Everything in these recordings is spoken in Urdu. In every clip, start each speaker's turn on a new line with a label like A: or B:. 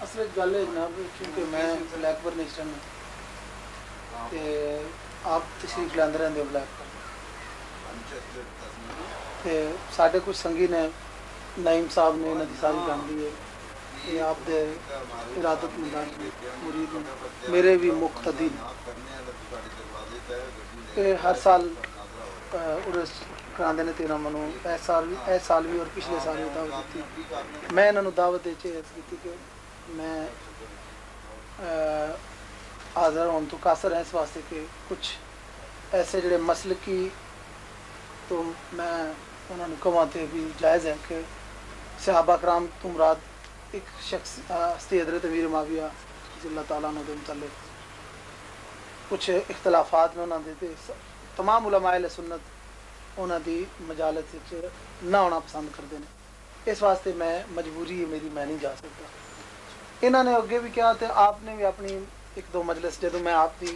A: اصل گل ہے جناب کیونکہ میں بلیک پر نہیں چڑھنا تے آپ تشریف لاندے رہندے ہو بلیک پر تے ساڈے کچھ سنگی نے نعیم صاحب نے انہاں دی ساری فیملی ہے یہ آپ دے ارادت مندان مرید ہیں میرے بھی مقتدی ہر سال عرس کراندے نے تیرا منو اے سال بھی اور پچھلے سال بھی دعوت دیتی میں انہوں دعوت دے کے عرض کی کہ میں حاضر ہوں تو قاصر ہیں اس واسطے کہ کچھ ایسے جڑے مسلکی تو میں انہوں نے کہواتے بھی جائز ہے کہ صحابہ کرام تو مراد ایک شخص ہستی حضرت امیر معاویہ رضی اللہ تعالیٰ عنہ دے متعلق کچھ اختلافات میں انہوں نے تمام علماء اہل سنت انہوں دی مجالس نہ ہونا پسند کرتے ہیں اس واسطے میں مجبوری ہے میری میں نہیں جا سکتا انہوں نے اگے بھی کیا تھا آپ نے بھی اپنی ایک دو مجلس جدوں میں آپ کی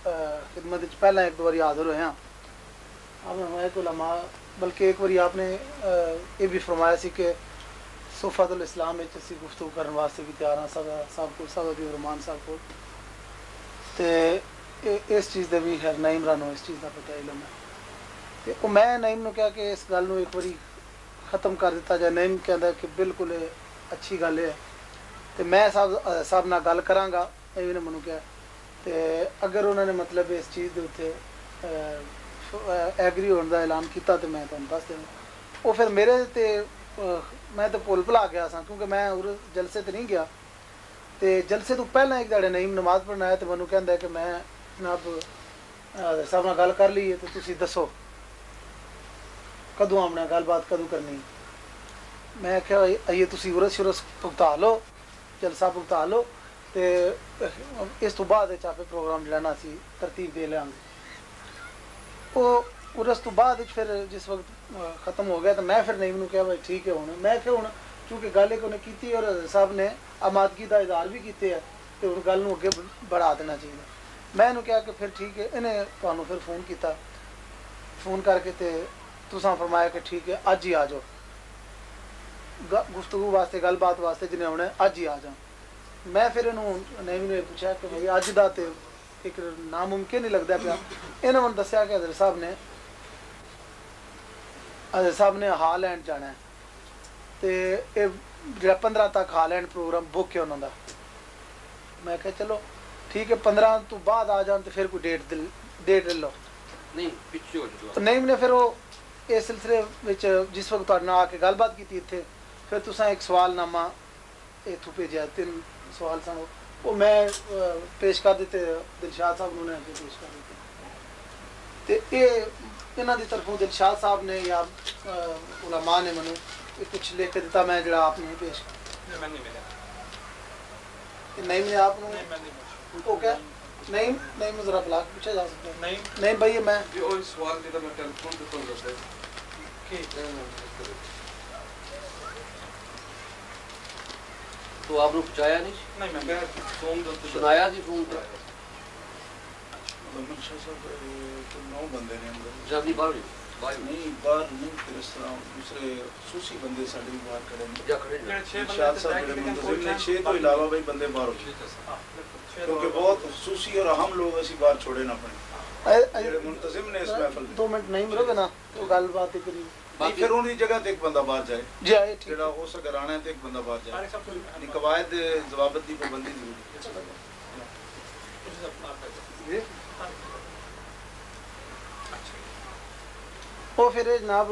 A: خدمت پہلے ایک دو باری حاضر ہوئے ہیں آپ نے فرمایا کہ علماء بلکہ ایک باری آپ نے یہ بھی فرمایا سی کہ صفات الاسلام اسی گفتگو کرنے واسطے بھی تیار ہیں صاحب کو سعودی رحمان صاحب کو تے اس چیز دے بھی خیر نعیم رانو اس چیز کا پتہ علم ہے تے میں نعیم نے کہا کہ اس گل نو ایک باری ختم کر دیتا جائے نعیم کہندا ہے کہ بالکل اچھی گل ہے تے میں صاحب نال گل کراں گا ایویں نے منو کہا تے اگر انہوں نے مطلب اس چیز دے اوتے ایگری ہونے دا اعلان کیتا تے میں تانوں دس دینا وہ پھر میرے تے میں تو پول بھلا گیا سا کیونکہ میں جلسے تے نہیں گیا تے جلسے تو پہلے ایک دہڑے نعیم نماز پڑھنا آیا تو مینوں کہندا ہے کہ میں جناب صاحب نال گل کر لی ہے تو تسی دسو کدوں آمنا گل بات کدوں کرنی میں کہا آئیے تسی عرس شرس بھگتا لو جلسہ بھگتا لو تے اس تو بعد آپ پروگرام جڑا سی ترتیب دے لیاں گے وہ عرس تو بعد پھر جس وقت ختم ہو گیا تو میں پھر نعیم نو کہا بھائی ٹھیک ہے ہونا میں کہ ہوں چونکہ گل ایک انہیں کیتی اور صاحب نے آمادگی کا اظہار بھی کیتے ہے تو ہوں گل نو اگے بڑھا دینا چاہیے میں انہوں کہا کہ پھر ٹھیک ہے انہیں تمہیں پھر فون کیتا فون کر کے تے تساں فرمایا کہ ٹھیک ہے اج ہی آ جاؤ گفتگو واسطے گل بات واسطے جنہیں ہونا اج ہی آ جاؤ میں پھر انہوں نعیم نے پوچھا کہ بھائی اج دا تے ایک ناممکن نہیں لگتا پیا انہوں نے دسیا کہ حضرت صاحب نے ہالینڈ جانا ہے تے جڑا 15 تک ہالینڈ پروگرام بک ہے انہوں دا میں کہا چلو ٹھیک ہے 15 تو بعد آ جان تو پھر کوئی ڈیٹ لے لو تو نعیم نے پھر وہ اس سلسلے جس وقت تہاڈے نال آ کے گل بات کی اتنے پھر تساں ایک سوال نامہ اتوں بھیجا 3 سوال سن وہ میں پیش کر دیتے دلشاد صاحب نے پیش کر دیتے تے یہ انہاں دی طرفوں دلشاد صاحب نے یا علماء نے منو کچھ لکھ کے دیتا میں جڑا آپ نے پیش نعیم نے آپ کو کیا نعیم ذرا بلاک پوچھا جا سکتا ہے نہیں بھائی میں
B: سوال دیتا میں ٹیلیفون پہ کال کرتا ہے
C: تو آپ نے پہنچایا نہیں سنایا جی فون پہ
B: نو بندے نے
C: جلدی باہر
B: نہیں باہر نہیں پھر اس طرح دوسرے خصوصی بندے ساڈے بھی باہر کھڑے ہیں شاہ صاحب جڑے منتظم نے 6 تو علاوہ بھائی بندے باہر ہو کیونکہ بہت خصوصی اور اہم لوگ اسی باہر چھوڑے نہ پڑے جڑے منتظم نے اس محفل
A: 2 منٹ نہیں مرو گے نا تو گل بات کری
B: پھر ان کی جگہ تے ایک بندہ باہر جائے
A: جائے
B: جڑا ہو سکے رانا ہے تے ایک بندہ باہر جائے یعنی قواعد ضوابط دی پابندی ضروری ہے
A: وہ پھر جناب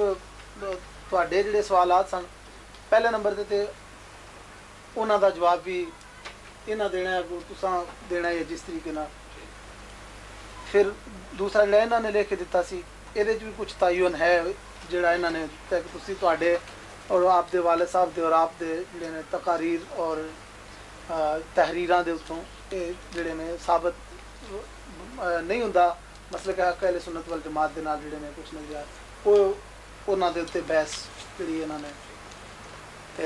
A: تواڈے جڑے سوالات سن پہلے نمبر تے انہاں دا جواب بھی انہاں دینا ہے تساں دینا ہے جس طریقے نال پھر دوسرا جڑا انہاں نے لکھ کے دیتا سی یہ بھی کچھ تعین ہے جڑا انہاں نے تسی تواڈے اور آپ دے والد صاحب دے اور آپ دے جڑے نے تقاریر اور تحریراں دے اتوں جڑے نے ثابت نہیں ہوندا مسلک حق اہل سنت والجماعت دے نال جڑے نے کچھ نظریات وہ انہاں دے اوتے بحث جڑی انہاں نے تے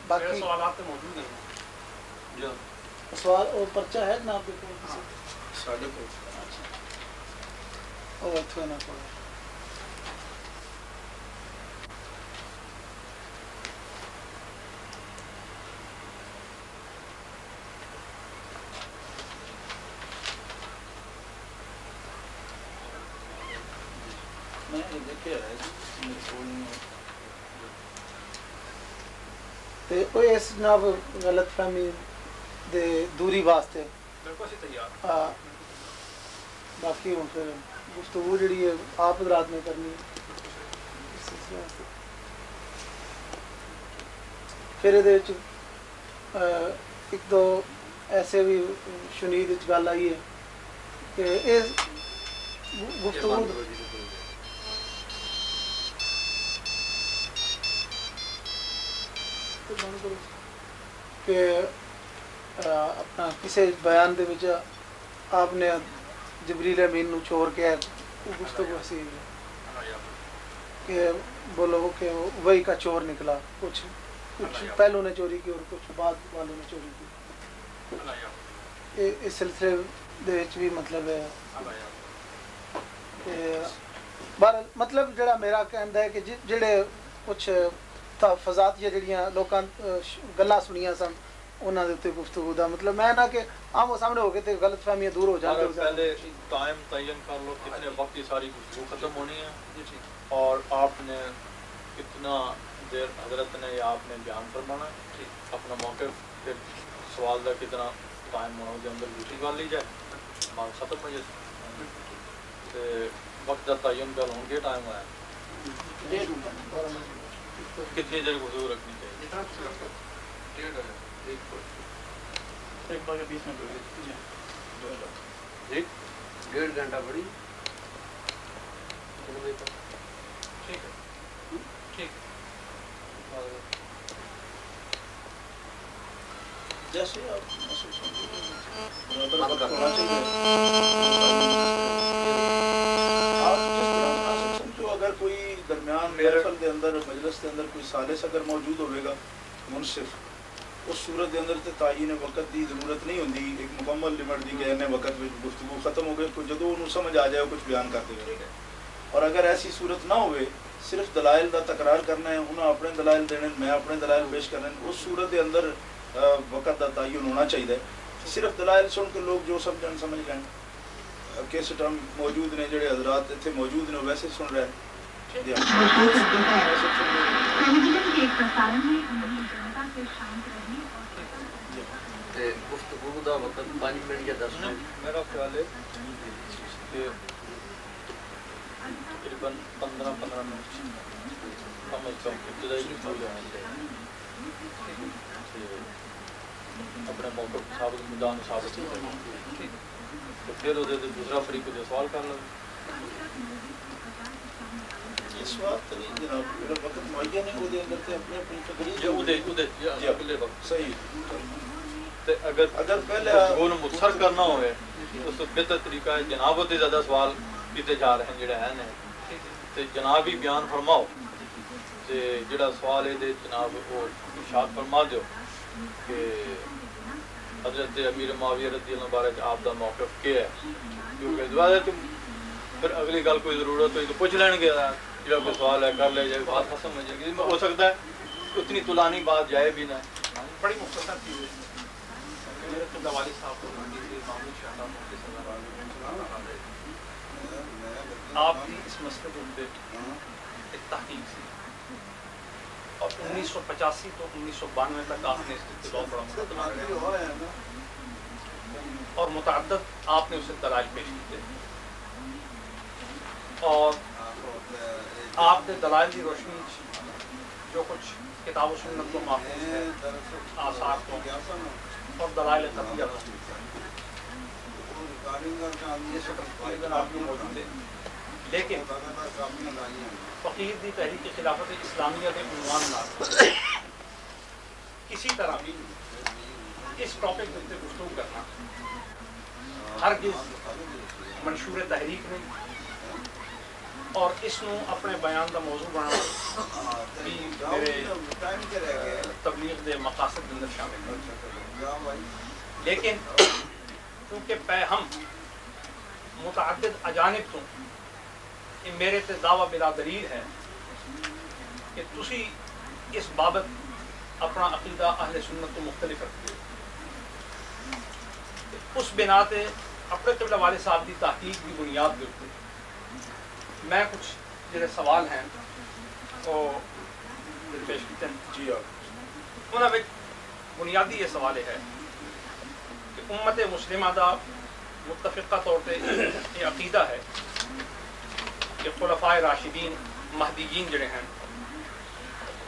A: باقی
D: سوالات تے موجود ہیں
C: جو
A: سوال اور پرچہ ہے جناب دے کول
B: ساڈے کو
A: اچھا او اتھے نہ کوئی
B: میں دیکھے ہے
A: تے کوئی اس جناب غلط فہمی دے دوری واسطے باقی ہوں پھر گفتگو جڑی ہے آپ حضرات میں کرنی ہے. پھر یہ ایک دو ایسے بھی شنید گل آئی ہے کہ اس گفتگو کہ اپنا کسی بیان دے وچ آپ نے جبریل امین نو چور کے گفتگو سی کہ بولو کہ وہی کا چور نکلا، کچھ پہلو نے چوری کی اور کچھ بعد والوں نے چوری کی. اس سلسلے دے وچ بھی مطلب ہے بہرحال مطلب جڑا میرا کہنا ہے کہ جڑے کچھ تحفظات یا جڑیاں لوکاں گلاں سنیاں سن انہاں دے تے گفتگو دا مطلب میں نہ کہ آمو سامنے ہو کے تے غلط فہمیاں دور ہو جائیں.
D: پہلے ٹائم تعین کر لو کتنے وقت کی ساری گفتگو ختم ہونی ہے اور آپ نے کتنا دیر حضرت نے یا آپ نے بیان فرمانا ہے اپنا موقف، پھر سوال کا کتنا ٹائم ہونا کے اندر دوسری بات لی جائے بات ختم ہو جائے. وقت کا تعین کر ہوں گے ٹائم ہوا ہے کتنی دیر گفتگو رکھنی چاہیے؟
C: 1.5 گھنٹہ بڑی
D: ٹھیک ہے ٹھیک
B: جیسے آپ کرنا چاہیے. اگر کوئی درمیان محفل دے اندر مجلس دے اندر کوئی ثالث اگر موجود ہوئے گا منصف، اس صورت دے اندر تے تعین وقت دی ضرورت نہیں ہوندی ایک مکمل لمٹ دی کہ انہیں وقت میں گفتگو ختم ہو گئے کوئی جدو انہوں سمجھ آ جائے کچھ بیان کرتے ہوئے. اور اگر ایسی صورت نہ ہوئے صرف دلائل دا تکرار کرنا ہے، انہوں اپنے دلائل دینے میں اپنے دلائل پیش کرنے، اس صورت دے اندر وقت دا تعین ہونا چاہیے. صرف دلائل سن کے لوگ جو سمجھن سمجھ لیں کس ٹائم موجود نے جڑے حضرات اتنے موجود نے ویسے سن رہے ہیں.
C: گفتگو دا وقت 5 منٹ یا 10 منٹ
D: میرا خیال ہے کہ تقریباً 15 منٹ کم از کم ابتدائی ہو جانا چاہیے. اپنے موقع ثابت میدان ثابت تو پھر وہ دوسرا فریق جو سوال کر لو.
B: اس وقت نہیں جناب میرا وقت معین ہے وہ دے اندر تے اپنے اپنی تقریر
D: جو اگلے وقت
B: صحیح.
D: اگر پہلے وہ مختصر کرنا ہوئے اس تو بہتر طریقہ ہے جناب ہوتے زیادہ سوال کیتے جا رہے ہیں جڑے ہیں تے جناب ہی بیان فرماؤ تے جڑا سوال ہے دے جناب وہ ارشاد فرما دیو کہ حضرت امیر معاویہ رضی اللہ عنہ بارے آپ دا موقف کیا ہے. کیونکہ دوبارہ تم پھر اگلی گل کوئی ضرورت ہوئی تو پوچھ لین گے جڑا کوئی سوال ہے کر لے جائے بات ختم ہو جائے گی. ہو سکتا ہے اتنی طولانی بات جائے بھی نہ.
E: بڑی مختصر چیز ہے میرے خدا والد صاحب کو محمود شاہ آپ کی اس مسئلے کے اندر ایک تحقیق سی اور 1985 تو 1992 تک آپ نے اس کے بہت بڑا اور متعدد آپ نے اسے دلائل پیش کیے اور آپ نے دلائل کی روشنی جو کچھ کتاب و سنت کو محفوظ ہے آثار کو اور دلائل قطعیہ یہ سب آپ کی موجود ہے. لیکن فقیر دی تحریک خلافت اسلامیہ کے عنوان نال کسی طرح بھی اس ٹاپک پہ گفتگو کرنا ہرگز منشور تحریک نہیں اور اس نو اپنے بیان کا موضوع بنانا بھی میرے تبلیغ دے مقاصد اندر شامل ہے. لیکن کیونکہ ہم متعدد اجانب تو میرے تے دعویٰ بلا دلیل ہے کہ تسی اس بابت اپنا عقیدہ اہل سنت تو مختلف رکھتے اس بنا تے اپنے قبلہ والے صاحب کی تحقیق کی بنیاد کے اوپر میں کچھ جڑے سوال ہیں وہ پیش کیتے ہیں
B: جی
E: انہاں وچ بنیادی یہ سوال ہے کہ امت مسلمہ دا متفقہ طور پہ یہ عقیدہ ہے کہ خلفائے راشدین مہدیین جڑے ہیں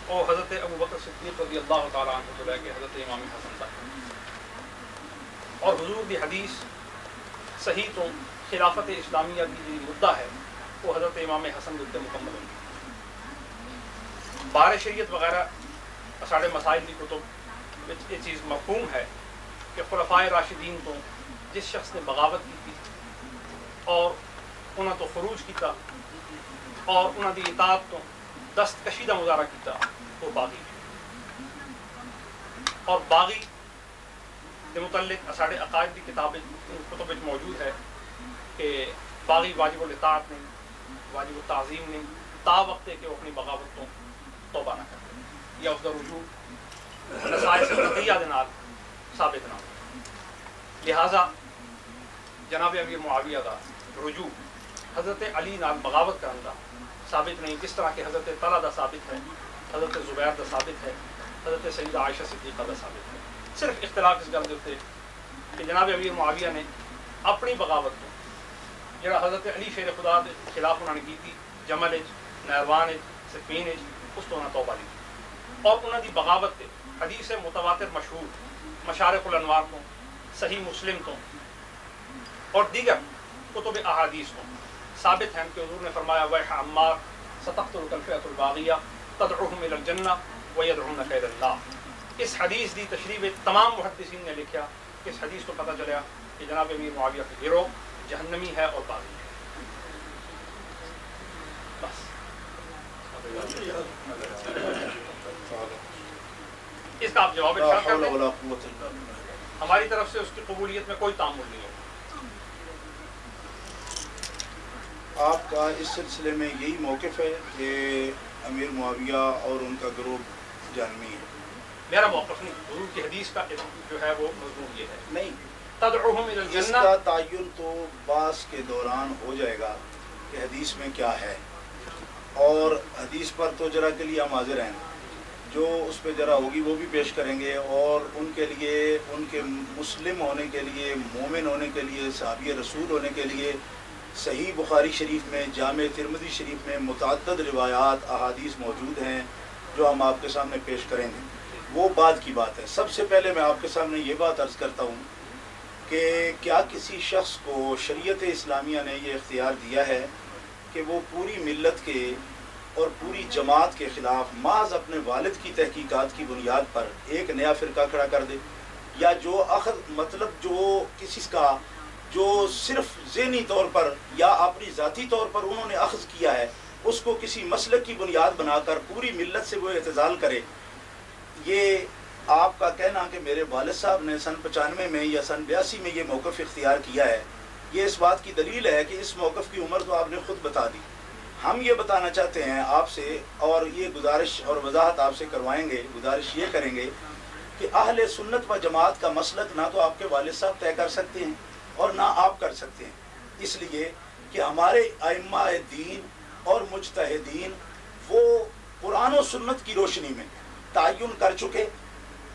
E: وہ حضرت ابو بکر صدیق رضی اللہ تعالیٰ عنہ تو لے کے حضرت امام حسن تک، اور حضور دی حدیث صحیح تو خلافت اسلامیہ کی جو مدعا ہے وہ حضرت امام حسن کے مکمل ہوگی. بار شریعت وغیرہ ساڑھے مسائل کی کتب یہ چیز مفہوم ہے کہ خلفائے راشدین تو جس شخص نے بغاوت کی تھی اور انہوں تو خروج کیتا اور انہوں دی اطاعت تو دست کشیدہ مظاہرہ کیتا وہ باغی، اور باغی کے متعلق ساڑھے عقائد کی کتاب کتب موجود ہے کہ باغی واجب الاطاعت نہیں، واجب التعظیم نہیں، تا وقت ہے کہ وہ اپنی بغاوت تو توبہ نہ کرتے یا اس کا رجوع نصائص فقہیہ دے نال ثابت نہ ہو. لہٰذا جناب امیر معاویہ کا رجوع حضرت علی نال بغاوت کرنے کا ثابت نہیں، جس طرح کہ حضرت طلحہ دا ثابت ہے، حضرت زبیر دا ثابت ہے، حضرت سیدہ عائشہ صدیقہ دا ثابت ہے. صرف اختلاف اس گل دے کہ جناب امیر معاویہ نے اپنی بغاوت کو جڑا حضرت علی شیر خدا کے خلاف انہوں نے کی تھی جمل نیروان صفین اس تو انہیں توبہ لی، اور انہوں دی بغاوت تے حدیث متواتر مشہور مشارق الانوار کو، صحیح مسلم تو اور دیگر کتب احادیث کو ثابت ہیں کہ حضور نے فرمایا ویح عمار ستقتلک الفئۃ الباغیہ تدعوہم الی الجنہ ویدعونک الی النار. اس حدیث دی تشریح تمام محدثین نے لکھا کہ اس حدیث کو پتہ چلا کہ جناب امیر معاویہ کا گروہ جہنمی ہے اور باغی ہے. بس اس کا آپ جواب ارشاد کر دیں. ہماری طرف سے اس کی قبولیت میں کوئی تعامل نہیں ہے.
B: آپ کا اس سلسلے میں یہی موقف ہے کہ امیر معاویہ اور ان کا گروہ جہنمی ہے؟
E: میرا موقف نہیں، حضور کی حدیث کا جو ہے وہ مضمون یہ ہے.
B: نہیں،
E: تدعوہم الی
B: اس
E: الجنہ
B: کا تعین تو باس کے دوران ہو جائے گا کہ حدیث میں کیا ہے، اور حدیث پر تو ذرا کے لیے ہم حاضر ہیں، جو اس پہ ذرا ہوگی وہ بھی پیش کریں گے، اور ان کے لیے ان کے مسلم ہونے کے لیے، مومن ہونے کے لیے، صحابی رسول ہونے کے لیے صحیح بخاری شریف میں، جامع ترمذی شریف میں متعدد روایات احادیث موجود ہیں جو ہم آپ کے سامنے پیش کریں گے. وہ بعد کی بات ہے. سب سے پہلے میں آپ کے سامنے یہ بات عرض کرتا ہوں کہ کیا کسی شخص کو شریعت اسلامیہ نے یہ اختیار دیا ہے کہ وہ پوری ملت کے اور پوری جماعت کے خلاف محض اپنے والد کی تحقیقات کی بنیاد پر ایک نیا فرقہ کھڑا کر دے، یا جو مطلب جو کسی کا جو صرف ذہنی طور پر یا اپنی ذاتی طور پر انہوں نے اخذ کیا ہے اس کو کسی مسلک کی بنیاد بنا کر پوری ملت سے وہ اعتزال کرے؟ یہ آپ کا کہنا کہ میرے والد صاحب نے سن 95 میں یا سن 82 میں یہ موقف اختیار کیا ہے، یہ اس بات کی دلیل ہے کہ اس موقف کی عمر تو آپ نے خود بتا دی. ہم یہ بتانا چاہتے ہیں آپ سے، اور یہ گزارش اور وضاحت آپ سے کروائیں گے، گزارش یہ کریں گے کہ اہل سنت و جماعت کا مسلک نہ تو آپ کے والد صاحب طے کر سکتے ہیں اور نہ آپ کر سکتے ہیں، اس لیے کہ ہمارے ائمہ دین اور مجتہدین وہ قرآن و سنت کی روشنی میں تعین کر چکے،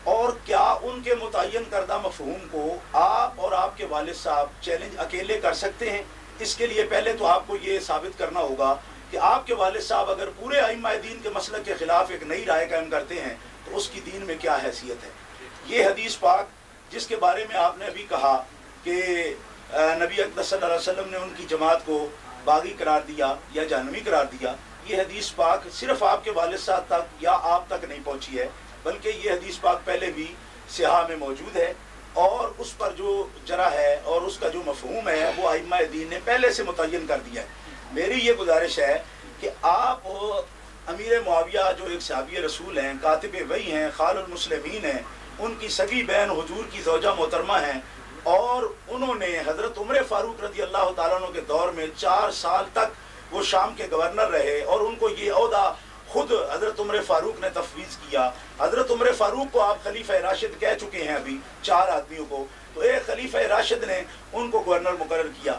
B: اور کیا ان کے متعین کردہ مفہوم کو آپ اور آپ کے والد صاحب چیلنج اکیلے کر سکتے ہیں؟ اس کے لیے پہلے تو آپ کو یہ ثابت کرنا ہوگا کہ آپ کے والد صاحب اگر پورے ائمہ دین کے مسلک کے خلاف ایک نئی رائے قائم کرتے ہیں تو اس کی دین میں کیا حیثیت ہے. یہ حدیث پاک جس کے بارے میں آپ نے ابھی کہا کہ نبی اقدس صلی اللہ علیہ وسلم نے ان کی جماعت کو باغی قرار دیا یا جہنمی قرار دیا، یہ حدیث پاک صرف آپ کے والد صاحب تک یا آپ تک نہیں پہنچی ہے، بلکہ یہ حدیث پاک پہلے بھی صحاح میں موجود ہے، اور اس پر جو جرح ہے اور اس کا جو مفہوم ہے وہ ائمہ دین نے پہلے سے متعین کر دیا ہے. میری یہ گزارش ہے کہ آپ امیر معاویہ جو ایک صحابی رسول ہیں، کاتب وحی ہیں، خال المسلمین ہیں، ان کی سگی بہن حضور کی زوجہ محترمہ ہیں، اور انہوں نے حضرت عمر فاروق رضی اللہ تعالیٰ عنہ کے دور میں 4 سال تک وہ شام کے گورنر رہے، اور ان کو یہ عہدہ خود حضرت عمر فاروق نے تفویض کیا. حضرت عمر فاروق کو آپ خلیفہ راشد کہہ چکے ہیں ابھی 4 آدمیوں کو، تو ایک خلیفہ راشد نے ان کو گورنر مقرر کیا.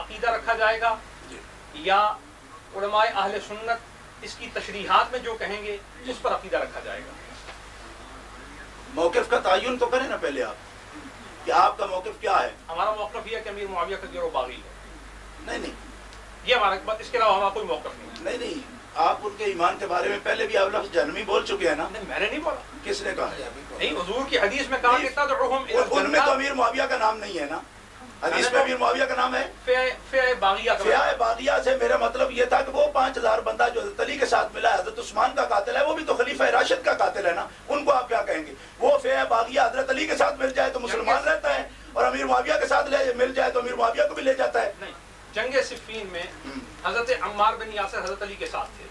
E: عقیدہ رکھا جائے گا یا علماء اہل سنت اس کی تشریحات میں جو کہیں گے اس پر عقیدہ رکھا جائے گا؟
B: موقف کا تعین تو کریں نا پہلے آپ کہ آپ کا موقف کیا ہے.
E: ہمارا موقف یہ ہے کہ امیر معاویہ کا گروہ باغی ہے.
B: نہیں
E: یہ ہمارا، اس کے علاوہ ہمارا کوئی موقف نہیں.
B: نہیں آپ ان کے ایمان کے بارے میں پہلے بھی آپ لفظ جہنمی بول چکے ہیں نا.
E: نہیں میں نے نہیں بولا.
B: کس نے کہا؟
E: نہیں حضور کی حدیث میں کہا کہ تدعوہم الی الجنہ.
B: ان میں تو امیر معاویہ کا نام نہیں ہے نا. حدیث میں امیر معاویہ کا نام ہے
E: فئہ باغیہ.
B: فئہ باغیہ سے میرا مطلب یہ تھا کہ وہ 5000 بندہ جو حضرت علی کے ساتھ ملا حضرت عثمان کا قاتل ہے، وہ بھی تو خلیفہ راشد کا قاتل ہے نا. ان کو آپ کیا کہیں گے؟ وہ فئہ باغیہ حضرت علی کے ساتھ مل جائے تو مسلمان رہتا ہے، اور امیر معاویہ کے ساتھ مل جائے تو امیر معاویہ کو بھی لے جاتا ہے.
E: نہیں، جنگ صفین میں حضرت عمار بن یاسر حضرت علی کے ساتھ تھے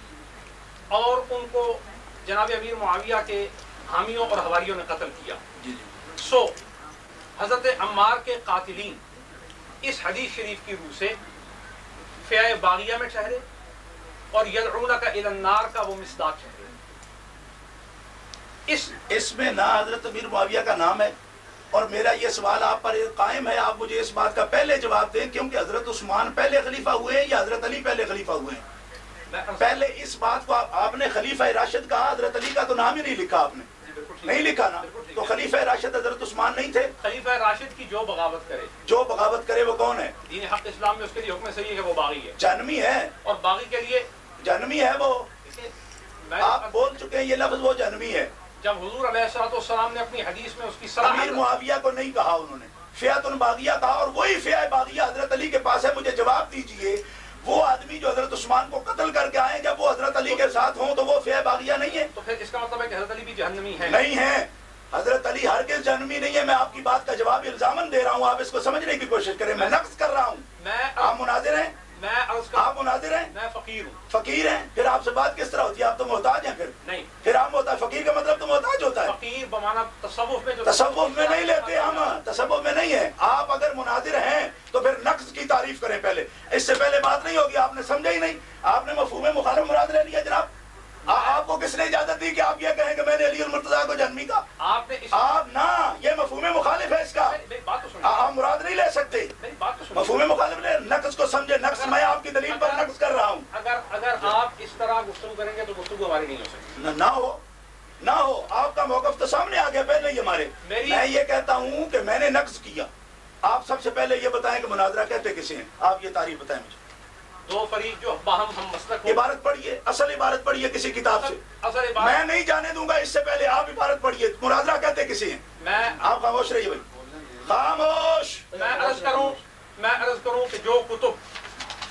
E: اور ان کو جناب امیر معاویہ کے حامیوں اور حواریوں نے قتل کیا. سو حضرت عمار کے قاتلین اس حدیث شریف کی روح سے فئہ باغیہ میں ٹھہرے اور یدعونک الی النار کا وہ مصداق ٹھہرے.
B: اس میں نہ حضرت امیر معاویہ کا نام ہے. اور میرا یہ سوال آپ پر قائم ہے، آپ مجھے اس بات کا پہلے جواب دیں کیونکہ حضرت عثمان پہلے خلیفہ ہوئے ہیں یا حضرت علی پہلے خلیفہ ہوئے ہیں؟ پہلے اس بات کو آپ نے خلیفہ راشد کہا، حضرت علی کا تو نام ہی نہیں لکھا. آپ نے نہیں لکھا نا، تو خلیفہ راشد حضرت عثمان نہیں تھے؟
E: خلیفہ راشد کی جو بغاوت کرے وہ کون ہے؟ دین حق اسلام میں اس کے لیے حکم صحیح ہے وہ باغی ہے،
B: جہنمی ہے. اور
E: باغی کے لیے
B: جہنمی ہے وہ. آپ بول چکے ہیں یہ لفظ، وہ جہنمی ہے.
E: جب حضور علیہ السلام نے اپنی حدیث میں اس کی صلاح،
B: امیر معاویہ کو نہیں کہا انہوں نے، فئۃ باغیہ کہا. اور وہی فئہ باغیہ حضرت علی کے پاس ہے. مجھے جواب دیجئے، وہ آدمی جو حضرت عثمان کو قتل کر کے آئے جب وہ حضرت علی کے ساتھ ہوں تو وہ فئہ باغیہ نہیں ہے؟
E: تو پھر اس کا مطلب ہے کہ حضرت علی بھی جہنمی ہے؟
B: نہیں ہے، حضرت علی ہرگز جہنمی نہیں ہے. میں آپ کی بات کا جواب الزاماً دے رہا ہوں، آپ اس کو سمجھنے کی کوشش کریں. میں نقص کر رہا ہوں. آپ مناظر ہیں؟ آپ مناظر ہیں؟
E: میں فقیر ہوں.
B: فقیر ہیں؟ پھر آپ سے بات کس طرح ہوتی ہے؟ آپ تو محتاج ہیں. پھر آپ محتاج، فقیر کا مطلب تو محتاج ہوتا ہے.
E: فقیر بمعنی تصوف میں،
B: تصوف میں نہیں لیتے ہم، تصوف میں نہیں ہے. آپ اگر مناظر ہیں تو پھر نقص کی تعریف کریں پہلے. اس سے پہلے بات نہیں ہوگی. آپ نے سمجھا ہی نہیں. آپ نے مفہوم مخالف مراد لے لیا. جناب آپ کو کس نے اجازت دی کہ آپ یہ کہیں کہ میں نے علی المرتضیٰ کو جہنمی کا؟ آپ نہ، یہ مفہوم مخالف ہے اس کا. آپ مراد نہیں لے سکتے. مفہوم مخالف لے. نقص کو سمجھے. نقص میں آپ کی دلیل پر نقص کر رہا ہوں.
E: اگر آپ اس طرح گفتگو کریں گے تو گفتگو ہماری نہیں ہو سکتی.
B: نہ ہو. آپ کا موقف تو سامنے آ گیا پہلے ہی ہمارے. میں یہ کہتا ہوں کہ میں نے نقص کیا. آپ سب سے پہلے یہ بتائیں کہ مناظرہ کہتے کسے ہیں؟ آپ یہ تعریف بتائیں مجھے.
E: دو فریق جو باہم ہم مسلک.
B: عبارت پڑھیے، اصل عبارت پڑھیے کسی کتاب سے. میں نہیں جانے دوں گا اس سے پہلے. آپ عبارت پڑھیے. مناظرہ کہتے کسی ہیں؟ آپ خاموش رہیے بھائی، خاموش.
E: میں عرض کروں کہ جو کتب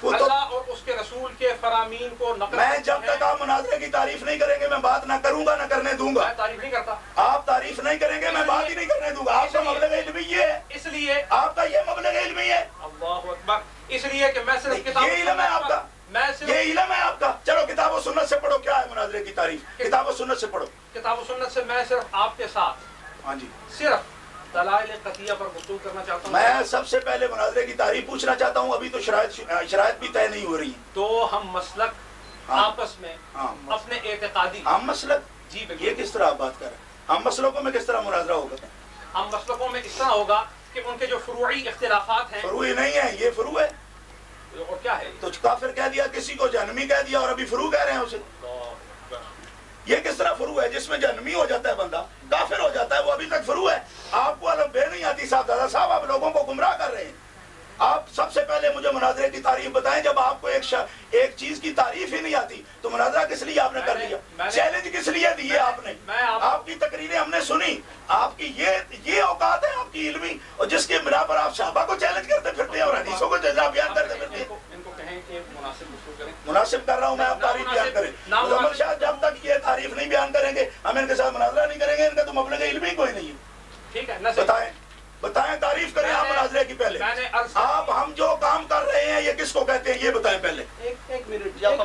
E: اللہ اور اس کے رسول کے فرامین کو نقل،
B: میں جب تک آپ مناظرے کی تعریف نہیں کریں گے میں بات نہ کروں گا، نہ کرنے دوں گا.
E: میں تعریف نہیں کرتا.
B: آپ تعریف نہیں کریں گے میں بات ہی نہیں کرنے دوں گا. آپ کا مبلغ علمی یہ ہے.
E: اس لیے
B: آپ کا یہ مبلغ علمی ہے.
E: اللہ اکبر. اس لیے کہ میں صرف کتاب،
B: یہ علم ہے آپ کا، یہ علم ہے آپ کا. چلو کتاب و سنت سے پڑھو. کیا ہے مناظرے کی تعریف؟ کتاب و سنت سے پڑھو.
E: کتاب و سنت سے میں صرف آپ کے ساتھ،
B: ہاں جی،
E: صرف دلائل قطعیہ پر گفتگو کرنا چاہتا ہوں.
B: میں سب سے پہلے مناظرے کی تعریف پوچھنا چاہتا ہوں. ابھی تو شرائط بھی طے نہیں ہو رہی ہیں.
E: تو ہم مسلک آپس میں اپنے اعتقادی
B: ہم مسلک،
E: جی
B: یہ کس طرح آپ بات کر رہے ہیں؟ ہم مسلکوں میں کس طرح مناظرہ ہوگا؟
E: ہم مسلکوں میں اس طرح ہوگا کہ ان کے جو فروعی اختلافات ہیں.
B: فروعی نہیں ہے، یہ فروع ہے.
E: اور کیا ہے؟
B: تو کافر کہہ دیا، کسی کو جہنمی کہہ دیا، اور ابھی فروع کہہ رہے ہیں اسے. یہ کس طرح فروع ہے؟ جس میں جہنمی ہو جاتا ہے بندہ، کافر ہو جاتا ہے، وہ ابھی تک فروع ہے. آپ کو علم بے نہیں آتی صاحب. دادا صاحب آپ لوگوں کو گمراہ کر رہے ہیں. آپ سب سے پہلے مجھے مناظرے کی تعریف بتائیں. جب آپ کو ایک چیز کی تعریف ہی نہیں آتی تو مناظرہ کس لیے آپ نے کر لیا؟ چیلنج کس لیے دیے آپ نے؟ آپ کی تقریریں ہم نے سنی. آپ کی یہ اوقات ہے آپ کی علمی، اور جس کے بنا پر آپ صحابہ کو چیلنج کرتے پھرتے ہیں اور حدیثوں کو بیان کرتے پھرتے ہیں. مناسب کر رہا ہوں میں. آپ تعریف بیان کریں. مظفر شاہ جب تک یہ تعریف نہیں بیان کریں گے ہم ان کے ساتھ مناظرہ نہیں کریں گے. ان کا تو مبلغ علمی کوئی نہیں ہے.
E: ٹھیک ہے،
B: بتائیں تعریف کریں آپ مناظرے کی. پہلے آپ ہم جو کام کر رہے ہیں یہ کس کو کہتے ہیں یہ بتائیں پہلے.
C: ایک منٹ. آپ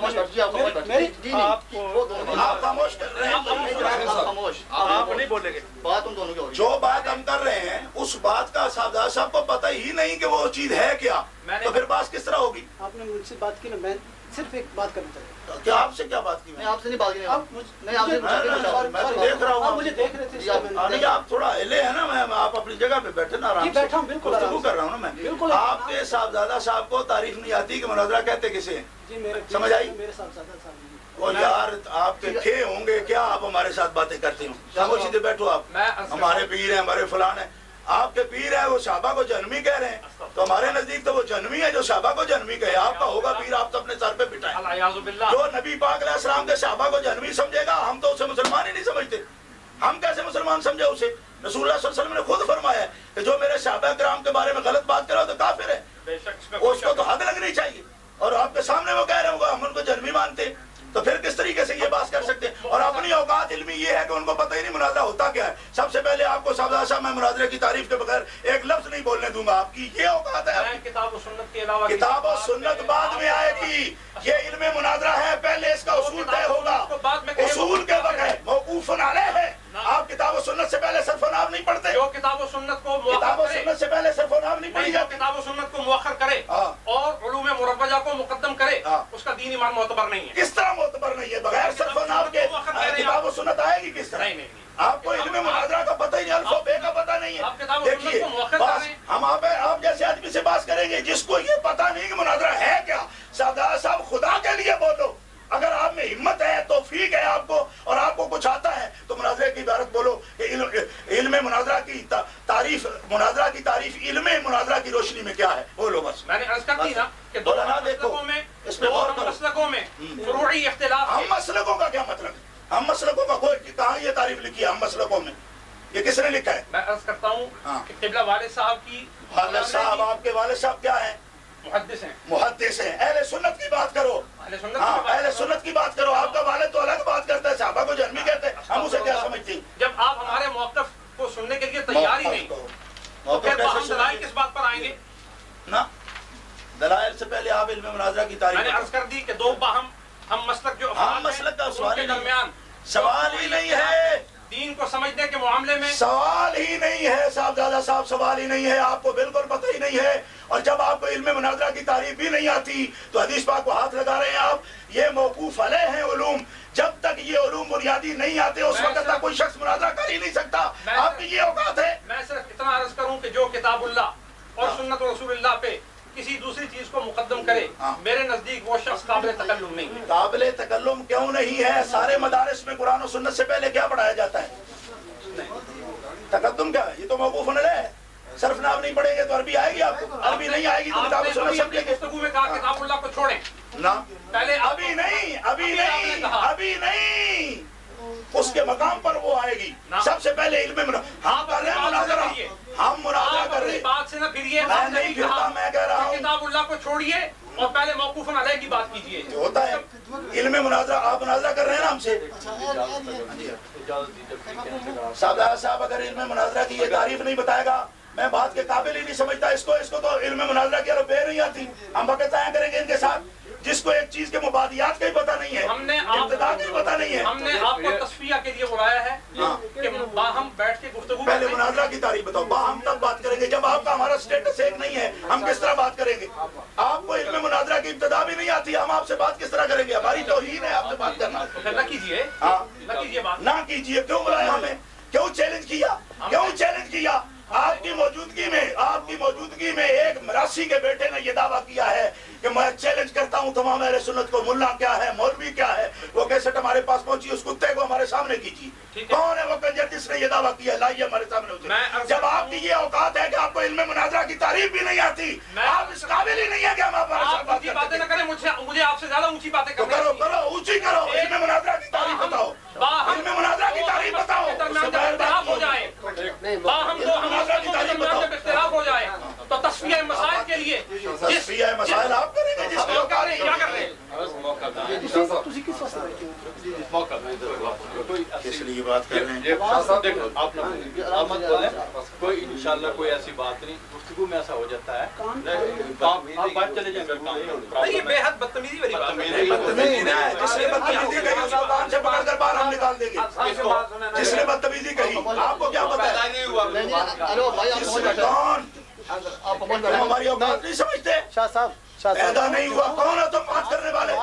B: خاموش کر رہے ہیں.
D: آپ نہیں بولیں گے.
C: بات ان دونوں کی ہو رہی ہے.
B: جو بات ہم کر رہے ہیں اس بات کا سادہ صاحب کو پتہ ہی نہیں کہ وہ چیز ہے کیا، تو پھر بات کس طرح ہوگی؟
A: آپ نے مجھ سے بات کی نا، میں صرف ایک بات کرنا چاہتا ہوں.
B: کیا آپ سے کیا بات کی؟
C: میں آپ سے نہیں بات کی.
A: میں آپ سے
B: دیکھ رہا ہوں
A: آپ مجھے دیکھ رہے تھے.
B: نہیں آپ تھوڑا ہلے ہیں نا. میں آپ اپنی جگہ پہ بیٹھے نا آرام سے.
A: بیٹھا ہوں بالکل
B: گفتگو کر رہا ہوں نا میں. آپ کے صاحبزادہ صاحب کو تعریف نہیں آتی کہ مناظرہ کہتے کسے ہیں؟
A: جی میرے
B: سمجھ آئی؟
A: میرے صاحبزادہ صاحب.
B: اور یار آپ کے تھے ہوں گے کیا آپ ہمارے ساتھ باتیں کرتے ہوں؟ خاموشی سے بیٹھو آپ. ہمارے پیر ہیں ہمارے فلان ہیں. آپ کے پیر ہیں وہ صحابہ کو جہنمی کہہ رہے ہیں تو ہمارے نزدیک تو وہ جہنمی ہے جو صحابہ کو جہنمی کہے. آپ کا ہوگا پیر آپ تو اپنے سر پہ بٹھائیں. جو نبی پاک علیہ السلام کے صحابہ کو جہنمی سمجھے گا ہم تو اسے مسلمان ہی نہیں سمجھتے. ہم کیسے مسلمان سمجھے اسے؟ رسول اللہ صلی اللہ علیہ وسلم نے خود فرمایا ہے کہ جو میرے صحابہ کرام کے بارے میں غلط بات کرے تو کافر ہے. اس کو تو حد لگنی چاہیے. اور آپ کے سامنے وہ کہہ رہے ہوں ہم ان کو جہنمی مانتے ہیں تو پھر کس طریقے سے یہ بات کر سکتے ہیں؟ اور اپنی اوقات علمی یہ ہے کہ ان کو پتہ ہی نہیں مناظرہ ہوتا کیا ہے. سب سے پہلے آپ کو صاحب صاحب میں مناظرے کی تعریف کے بغیر ایک لفظ نہیں بولنے دوں گا. آپ کی یہ اوقات ہے.
E: کتاب و سنت کے علاوہ
B: کتاب و سنت بعد میں آئے گی. یہ علم مناظرہ ہے پہلے اس کا اصول طے ہوگا. اصول کے بغیر موقوف علیہ ہے. آپ کتاب و سنت سے پہلے صرف و نام نہیں پڑھتے.
E: جو کتاب و سنت کو
B: کتاب و سنت سے پہلے صرف و نام نہیں پڑھی جاتی.
E: کتاب و سنت کو مؤخر کرے اور علوم مروجہ کو مقدم کرے اس کا دین ایمان معتبر نہیں ہے.
B: کس طرح معتبر نہیں ہے؟ بغیر صرف و نام کے کتاب و سنت آئے گی کس طرح؟ آپ کو علم مناظرہ کا پتہ ہی نہیں, الف و بے کا پتہ نہیں ہے. دیکھیے ہم آپ جیسے آدمی سے بات کریں گے جس کو یہ پتہ نہیں کہ مناظرہ ہے کیا. صاحب خدا کے لیے بولو. اگر آپ میں ہمت ہے توفیق ہے آپ کو اور آپ کو کچھ آتا ہے تو مناظرے کی عبارت بولو کہ علم مناظرہ کی تعریف علم مناظرہ کی روشنی میں کیا ہے بولو. بس
E: میں نے عرض کر دی نا کہ دو مسلکوں میں فروعی اختلاف.
B: ہم مسلکوں کا کیا مطلب ہے؟ ہم مسلکوں کا کوئی کہاں یہ تعریف لکھی ہے؟ ہم مسلکوں میں یہ کس نے لکھا ہے؟
E: میں عرض کرتا ہوں کہ قبلہ والد صاحب کی
B: والد صاحب آپ کے والد صاحب کیا ہیں؟
E: محدث ہیں.
B: محدث ہیں. اہل سنت کی بات کرو. اہل سنت کی بات کرو. آپ کا والد تو الگ بات کرتا ہے صحابہ کو جہنمی کہتے ہیں. ہم اسے کیا سمجھتے ہیں؟
E: جب آپ ہمارے موقف کو سننے کے لیے تیار ہی نہیں تو پھر ہم دلائل کس بات پر آئیں گے؟
B: نا دلائل سے پہلے آپ علم مناظرہ کی تعریف.
E: میں نے عرض کر دی کہ دو باہم ہم مسلک جو
B: ہم مسلک کا سوال
E: کے درمیان
B: سوال ہی نہیں ہے.
E: دین کو سمجھنے کے معاملے میں
B: سوال ہی نہیں ہے صاحبزادہ صاحب. سوال ہی نہیں ہے. آپ کو بالکل پتہ ہی نہیں ہے. اور جب آپ کو علم مناظرہ کی تعریف بھی نہیں آتی تو حدیث پاک کو ہاتھ لگا رہے ہیں آپ. یہ موقوف علیہ ہیں علوم. جب تک یہ علوم بنیادی نہیں آتے اس وقت تک کوئی شخص مناظرہ کر ہی نہیں سکتا. آپ کی یہ اوقات ہے.
E: میں صرف اتنا عرض کروں کہ جو کتاب اللہ اور سنت رسول اللہ پہ کسی دوسری چیز کو مقدم کرے میرے نزدیک وہ شخص قابل تکلم نہیں ہے.
B: قابل تکلم کیوں نہیں ہے؟ سارے مدارس میں قرآن و سنت سے پہلے کیا پڑھایا جاتا ہے؟ تقدم کیا ہے؟ یہ تو موقوف علیہ ہے. صرف نام نہیں پڑھیں گے تو عربی آئے گی آپ کو. عربی نہیں آئے گی تو کتاب و سنت سمجھیں گے.
E: گفتگو میں کہا کتاب اللہ کو چھوڑیں
B: نا.
E: پہلے
B: ابھی نہیں اس کے مقام پر وہ آئے گی. سب سے پہلے علم ہم کر رہے ہیں مناظرہ. ہم مناظرہ کر رہے ہیں.
E: بات سے نہ پھریے.
B: میں نہیں پھرتا. میں کہہ رہا ہوں
E: کتاب اللہ کو چھوڑیے اور پہلے موقوف علیہ کی بات کیجیے.
B: ہوتا ہے علم مناظرہ. آپ مناظرہ کر رہے ہیں نا ہم سے. صاحب اگر علم مناظرہ کی یہ تعریف نہیں بتائے گا میں بات کے قابل ہی نہیں سمجھتا اس کو تو علم مناظرہ کی الف بے نہیں آتی. ہم وقت ضائع کریں گے ان کے ساتھ جس کو ایک چیز کے مبادیات کا ہی پتہ نہیں ہے, ابتدا کا ہی پتہ نہیں ہے.
E: ہم نے آپ کو تصفیہ کے لیے بلایا ہے کہ باہم بیٹھ کے گفتگو.
B: پہلے مناظرہ کی تعریف بتاؤ. باہم تب بات کریں گے جب آپ کا ہمارا سٹیٹس ایک نہیں ہے. ہم کس طرح بات کریں گے؟ آپ کو علم مناظرہ کی ابتدا بھی نہیں آتی. ہم آپ سے بات کس طرح کریں گے؟ ہماری توہین ہے آپ سے بات کرنا.
E: نہ کیجیے بات.
B: نہ کیجیے. کیوں بلایا ہمیں؟ کیوں چیلنج کیا؟ آپ کی موجودگی میں ایک مراسی کے بیٹے نے یہ دعویٰ کیا ہے کہ میں چیلنج کرتا ہوں تمام اہل سنت کو. ملا کیا ہے, مولوی کیا ہے, وہ کیسٹ ہمارے پاس پہنچی. اس کتے کو ہمارے سامنے کیجیے. کون ہے وہ کنجر جس نے یہ دعویٰ کیا؟ لائیے ہمارے سامنے. جب آپ کی یہ اوقات ہے کہ آپ کو علم مناظرہ کی تعریف بھی نہیں آتی, آپ اس قابل ہی نہیں ہے کہ ہم آپ
E: باتیں نہ کریں. مجھے آپ سے زیادہ اونچی باتیں
B: کرو. اونچی کرو. علم مناظرہ کی تعریف بتاؤ. علم مناظرہ کی تعریف بتاؤ.
E: ہو جائے اختلاف ہو جائے تو تصفیہ مسائل کے لیے
B: تصفیہ مسائل آپ کریں گے. جس کو
E: کیا کر رہے ہیں
B: اس لیے بات کر رہے ہیں.
D: کوئی انشاءاللہ کوئی ایسی بات نہیں. گفتگو میں ایسا ہو جاتا ہے آپ بات چلے جائیں.
E: یہ بے حد بدتمیزی والی بات ہے.
B: جس نے بدتمیزی کہی اس کو کان سے پکڑ کر باہر ہم نکال دیں گے. جس نے بدتمیزی کہی آپ کو کیا پتا ہے؟ ہماری اوقات نہیں سمجھتے.
A: شاہ صاحب
B: پیدا نہیں ہوا. کون ہے تم بات کرنے والے؟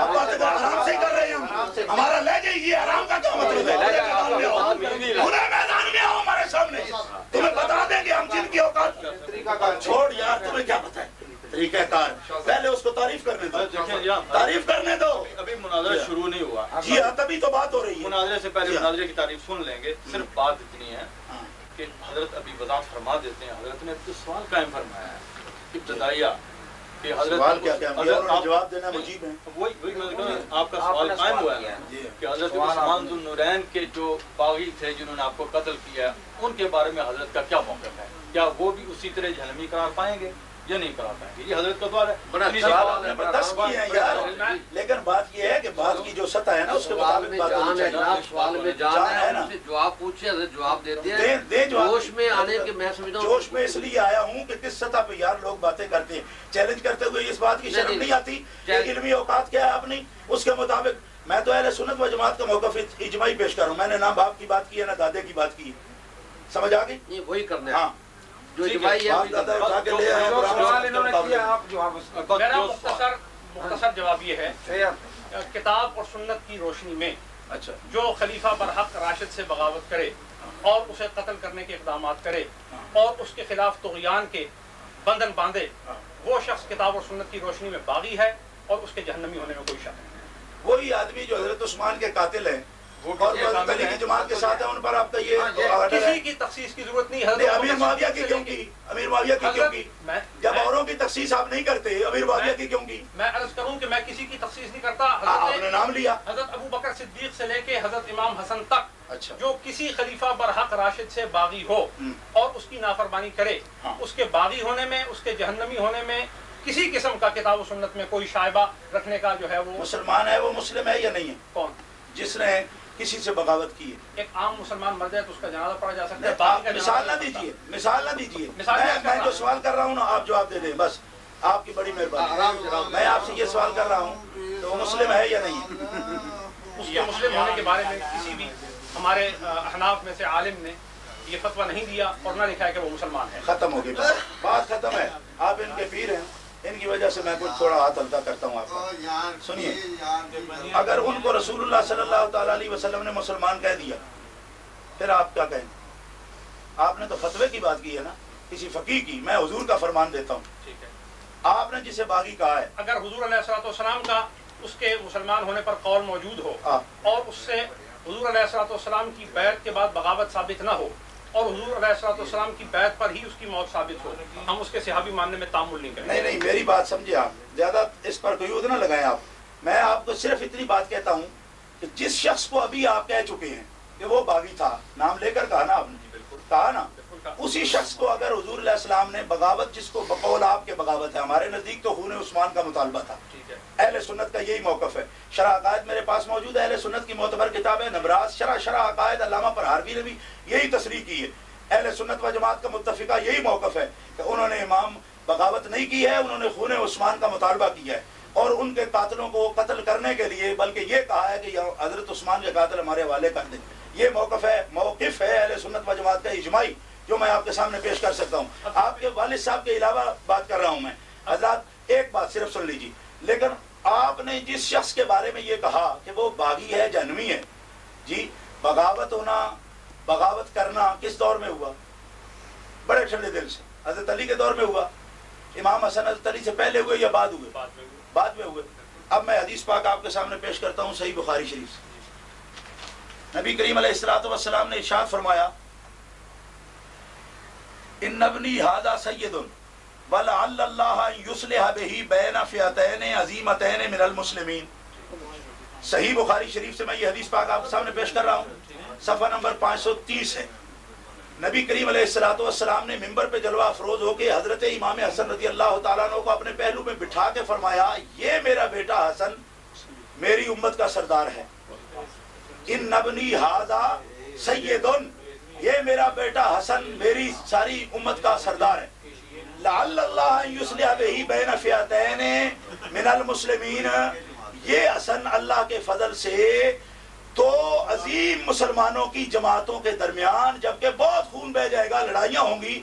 F: اب بات تو آرام سے کر رہے ہیں ہم. ہمارا لہجہ یہ آرام کا کیا مطلب ہے؟ پورے میدان میں آؤ ہمارے سامنے, تمہیں بتا دیں گے ہم جن کی اوقات. چھوڑ یار, تمہیں کیا پتہ ہے طریقہ کار, پہلے اس کو تعریف کرنے دو, تعریف کرنے دو.
D: ابھی مناظرہ شروع نہیں ہوا.
F: جی ہاں, تبھی تو بات ہو رہی ہے.
D: مناظرے سے پہلے مناظرے کی تعریف سن لیں گے. صرف بات اتنی ہے کہ حضرت ابھی وضاحت فرما دیتے ہیں. حضرت نے تو سوال قائم فرمایا ہے ابتدائیہ کہ حضرت
F: جواب دینا مجیب ہے.
D: وہی آپ کا سوال قائم ہوا ہے کہ حضرت عثمان ذو النورین کے جو باغی تھے جنہوں نے آپ کو قتل کیا, ان کے بارے میں حضرت کا کیا موقف ہے؟ کیا وہ بھی اسی طرح جہنمی قرار پائیں گے یا نہیں قرار پائیں گے؟ یہ حضرت کا سوال ہے.
F: بڑا سوال آپ نے برداشت کیے ہیں یار, لیکن بات یہ ہے کہ بات کی جو سطح ہے نا اس کے مطابق بات ہونی چاہیے.
C: سوال میں جان ہے نا, جواب پوچھے حضرت جواب دیتے ہیں. جوش میں آنے کے میں سمجھتا ہوں,
F: جوش میں اس لیے آیا ہوں کہ کس سطح پہ یار لوگ باتیں کرتے ہیں, چیلنج کرتے ہوئے اس بات کی شرم نہیں آتی کہ علمی اوقات کیا ہے اپنی, اس کے مطابق. میں تو اہل سنت و جماعت کا موقف اجماعی پیش کر رہا ہوں. میں نے نہ باپ کی بات کی ہے نہ دادے کی بات کی ہے, سمجھ آ گئی؟
C: نہیں وہی کرنا ہے
F: ہاں
C: جو اجماعی ہے.
E: میرا مختصر جواب یہ ہے, کتاب اور سنت کی روشنی میں جو خلیفہ برحق راشد سے بغاوت کرے اور اسے قتل کرنے کے اقدامات کرے اور اس کے خلاف طغیان کے بندھن باندھے, وہ شخص کتاب اور سنت کی روشنی میں باغی ہے اور اس کے جہنمی ہونے میں کوئی شک نہیں.
F: وہی آدمی جو حضرت عثمان کے قاتل ہیں اور علی کی جماعت کے ساتھ ہے, ان پر آپ کا یہ
E: کسی کی تخصیص کی ضرورت نہیں.
F: امیر معاویہ کی کیوں کی, امیر معاویہ کی کیوں کی؟ جب اوروں کی تخصیص آپ نہیں کرتے, امیر معاویہ کی کیوں کی؟
E: میں عرض کروں کہ میں کسی کی تخصیص نہیں کرتا.
F: آپ نے نام لیا
E: حضرت ابو بکر صدیق سے لے کے حضرت امام حسن تک, جو کسی خلیفہ برحق راشد سے باغی ہو اور اس کی نافرمانی کرے, اس کے باغی ہونے میں, اس کے جہنمی ہونے میں کسی قسم کا کتاب و سنت میں کوئی شائبہ رکھنے کا جو ہے وہ
F: مسلمان ہے, وہ مسلم ہے یا نہیں ہے؟
E: کون
F: جس نے کسی سے بغاوت کی ہے؟
E: ایک عام مسلمان مر جائے تو اس کا جنازہ پڑھا جا سکتا ہے.
F: مثال نہ دیجیے, مثال نہ دیجیے. میں جو سوال کر رہا ہوں نا آپ جواب دے دیں بس, آپ کی بڑی مہربانی. میں آپ سے یہ سوال کر رہا ہوں تو وہ مسلم ہے یا نہیں ہے؟
E: اس کے مسلم ہونے کے بارے میں کسی بھی ہمارے احناف میں سے عالم نے یہ فتویٰ نہیں دیا اور نہ لکھا ہے کہ وہ مسلمان ہے.
F: ختم ہو گئی بات, ختم ہے. آپ ان کے پیر ہیں, ان کی وجہ سے میں کچھ تھوڑا ہاتھ ہلکا کرتا ہوں آپ کا. سنیے, اگر ان کو رسول اللہ صلی اللہ تعالیٰ علیہ وسلم نے مسلمان کہہ دیا, پھر آپ کیا کہیں؟ آپ نے تو فتوے کی بات کی ہے نا, کسی فقیہ کی. میں حضور کا فرمان دیتا ہوں.
E: ٹھیک ہے,
F: آپ نے جسے باغی کہا ہے,
E: اگر حضور علیہ الصلوۃ والسلام کا اس کے مسلمان ہونے پر قول موجود ہو اور اس سے حضور علیہ الصلوۃ والسلام کی بیعت کے بعد بغاوت ثابت نہ ہو اور حضور علیہ الصلوۃ والسلام کی بیعت پر ہی اس کی موت ثابت ہو, ہم اس کے صحابی ماننے میں تعامل نہیں کریں.
F: نہیں, میری بات سمجھے آپ, زیادہ اس پر قیود نہ لگائیں آپ. میں آپ کو صرف اتنی بات کہتا ہوں کہ جس شخص کو ابھی آپ کہہ چکے ہیں کہ وہ باغی تھا, نام لے کر کہا نا آپ نے, کہا نا, اسی شخص کو اگر حضور علیہ السلام نے بغاوت, جس کو بقول آپ کے بغاوت ہے, ہمارے نزدیک تو خون عثمان کا مطالبہ تھا. اہل سنت کا یہی موقف ہے. شرح عقائد میرے پاس موجود ہے, اہل سنت کی معتبر کتاب ہے نبراس شرح عقائد, علامہ پرہاروی نے بھی یہی تصریح کی ہے. اہل سنت و جماعت کا متفقہ یہی موقف ہے کہ انہوں نے امام بغاوت نہیں کی ہے, انہوں نے خون عثمان کا مطالبہ کیا ہے اور ان کے قاتلوں کو قتل کرنے کے لیے بلکہ یہ کہا ہے کہ حضرت عثمان کے قاتل ہمارے حوالے کر دیں. یہ موقف ہے اہل سنت و جماعت کا اجماعی, جو میں آپ کے سامنے پیش کر سکتا ہوں. آپ کے والد صاحب کے علاوہ بات کر رہا ہوں میں. حضرات ایک بات صرف سن لیجیے, لیکن آپ نے جس شخص کے بارے میں یہ کہا کہ وہ باغی ہے, جہنمی ہے, جی بغاوت ہونا, بغاوت کرنا کس دور میں ہوا؟ بڑے ٹھنڈے دل سے حضرت علی کے دور میں ہوا. امام حسن حضرت علی سے پہلے ہوئے یا بعد ہوئے؟ بعد میں ہوئے. اب میں حدیث پاک آپ کے سامنے پیش کرتا ہوں, صحیح بخاری شریف سے. نبی کریم علیہ الصلوۃ والسلام نے ارشاد فرمایا, ان ابنی ھذا سید ولعل اللہ یصلح بہ بین فئتین عظیمتین من المسلمین. صحیح بخاری شریف سے میں یہ حدیث پاک آپ کے سامنے پیش کر رہا ہوں, صفحہ نمبر 530 ہے. نبی کریم علیہ الصلوۃ والسلام نے منبر پہ جلوہ افروز ہو کے حضرت امام حسن رضی اللہ تعالیٰ عنہ کو اپنے پہلو میں بٹھا کے فرمایا, یہ میرا بیٹا حسن میری امت کا سردار ہے. ان ابنی ھذا سید, یہ میرا بیٹا حسن میری ساری امت کا سردار ہے. لعل اللہ یصلح بہ بین فئتین من المسلمین, یہ حسن اللہ کے فضل سے تو عظیم مسلمانوں کی جماعتوں کے درمیان, جبکہ بہت خون بہ جائے گا, لڑائیاں ہوں گی,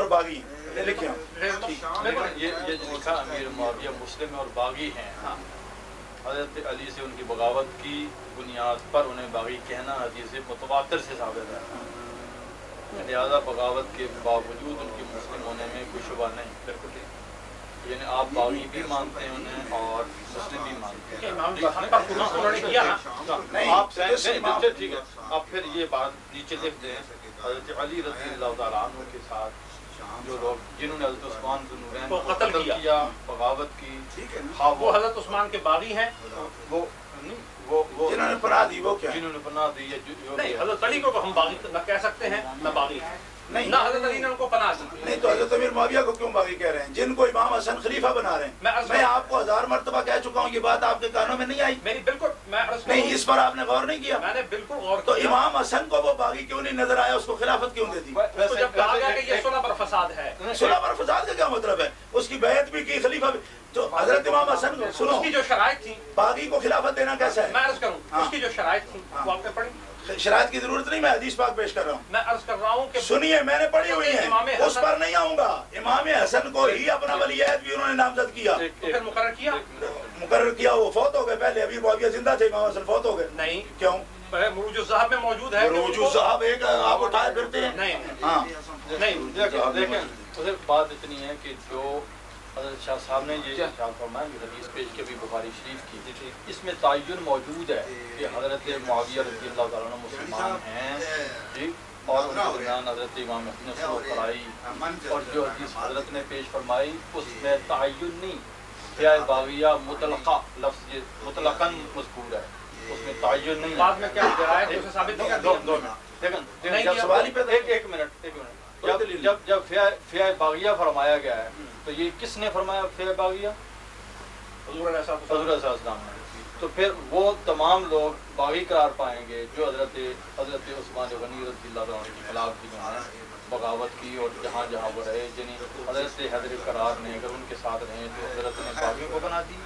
F: اور باغی ہیں. یہ لکھے ہوں.
D: یہ لکھا امیر معاویہ مسلم اور باغی ہیں. حضرت علی سے ان کی بغاوت کی بنیاد پر انہیں باغی کہنا حدیث متواتر سے ثابت ہے. لہذا بغاوت کے باوجود ان کی مسلم ہونے میں کوئی شبہ نہیں. بالکل یعنی آپ باغی بھی مانتے ہیں انہیں اور مسلم بھی مانتے ہیں. ٹھیک ہے, آپ پھر یہ بات نیچے لکھ دیں. حضرت علی رضی اللہ تعالیٰ عنہ کے ساتھ جو لوگ جنہوں نے حضرت عثمان بن نورین کو قتل کیا, بغاوت کی,
E: وہ حضرت عثمان کے باغی ہیں.
D: وہ
F: جنہوں نے پناہ دی, وہ کیا
D: جنہوں نے پناہ دی.
E: نہیں, حضرت علی کو ہم باغی نہ کہہ سکتے ہیں نہ باغی ہیں, نہ حضرت علی نے ان کو پناہ دی.
F: نہیں تو حضرت امیر معاویہ کو کیوں باغی کہہ رہے ہیں, جن کو امام حسن خلیفہ بنا رہے ہیں؟ میں آپ کو 1000 مرتبہ کہہ چکا ہوں, یہ بات آپ کے کانوں میں نہیں آئی.
E: میری بالکل
F: نہیں, اس پر آپ نے غور نہیں کیا.
E: میں نے بالکل غور
F: تو امام حسن کو وہ باغی کیوں نہیں نظر آیا, اس کو خلافت کیوں دے دی؟
E: جب کہا گیا کہ یہ صلح پر فساد ہے.
F: صلح پر فساد کا کیا مطلب ہے؟ اس کی بیعت بھی کی, خلیفہ بھی. تو حضرت امام حسن سنو,
E: اس کی جو شرائط تھی,
F: باغی کو خلافت دینا کیسا ہے؟
E: میں عرض کروں, اس کی جو شرائط تھی وہ آپ نے پڑھی.
F: شرائط کی ضرورت نہیں, میں حدیث پاک پیش کر رہا ہوں.
E: میں عرض کر رہا ہوں کہ
F: سنیے, میں نے پڑھی ہوئی ہیں, اس پر نہیں آؤں گا. امام حسن کو ہی اپنا ولی عہد بھی انہوں نے نامزد کیا,
E: پھر
F: مقرر کیا. وہ فوت ہو گئے پہلے, ابھی معاویہ زندہ تھے, امام حسن فوت ہو گئے.
E: نہیں,
F: کیوں؟
E: مروج الذہب میں موجود ہے.
F: مروج الذہب ایک آپ اٹھائے پھرتے ہیں.
E: نہیں,
F: ہاں
E: نہیں,
D: دیکھیں بات اتنی ہے کہ جو حضرت شاہ صاحب نے یہ ارشاد فرمایا کہ حدیث پیش کی بھی بخاری شریف کی, اس میں تعین موجود ہے کہ حضرت معاویہ رضی اللہ تعالیٰ عنہ مسلمان ہیں جی, اور ان کے درمیان حضرت امام حسن نے صلح کرائی, اور جو حدیث حضرت نے پیش فرمائی اس میں تعین نہیں, فیاء باغیہ مطلقہ لفظ یہ مطلقاً مذکور ہے, اس میں تعین نہیں.
E: بعد میں کیا درائے اسے ثابت نہیں کر دیا.
D: 2 منٹ دیکھیں, ایک منٹ جب فیاء باغیہ فرمایا گیا ہے تو یہ کس نے فرمایا فیاء باغیہ؟ حضور علیہ السلام نے. تو پھر وہ تمام لوگ باغی قرار پائیں گے جو حضرت عثمان غنی رضی اللہ عنہ کے خلاف بھی بغاوت کی, اور جہاں جہاں وہ رہے, یعنی حضرت حیدر قرار نے اگر ان کے ساتھ رہے تو حضرت نے باغیوں کو بنا دی.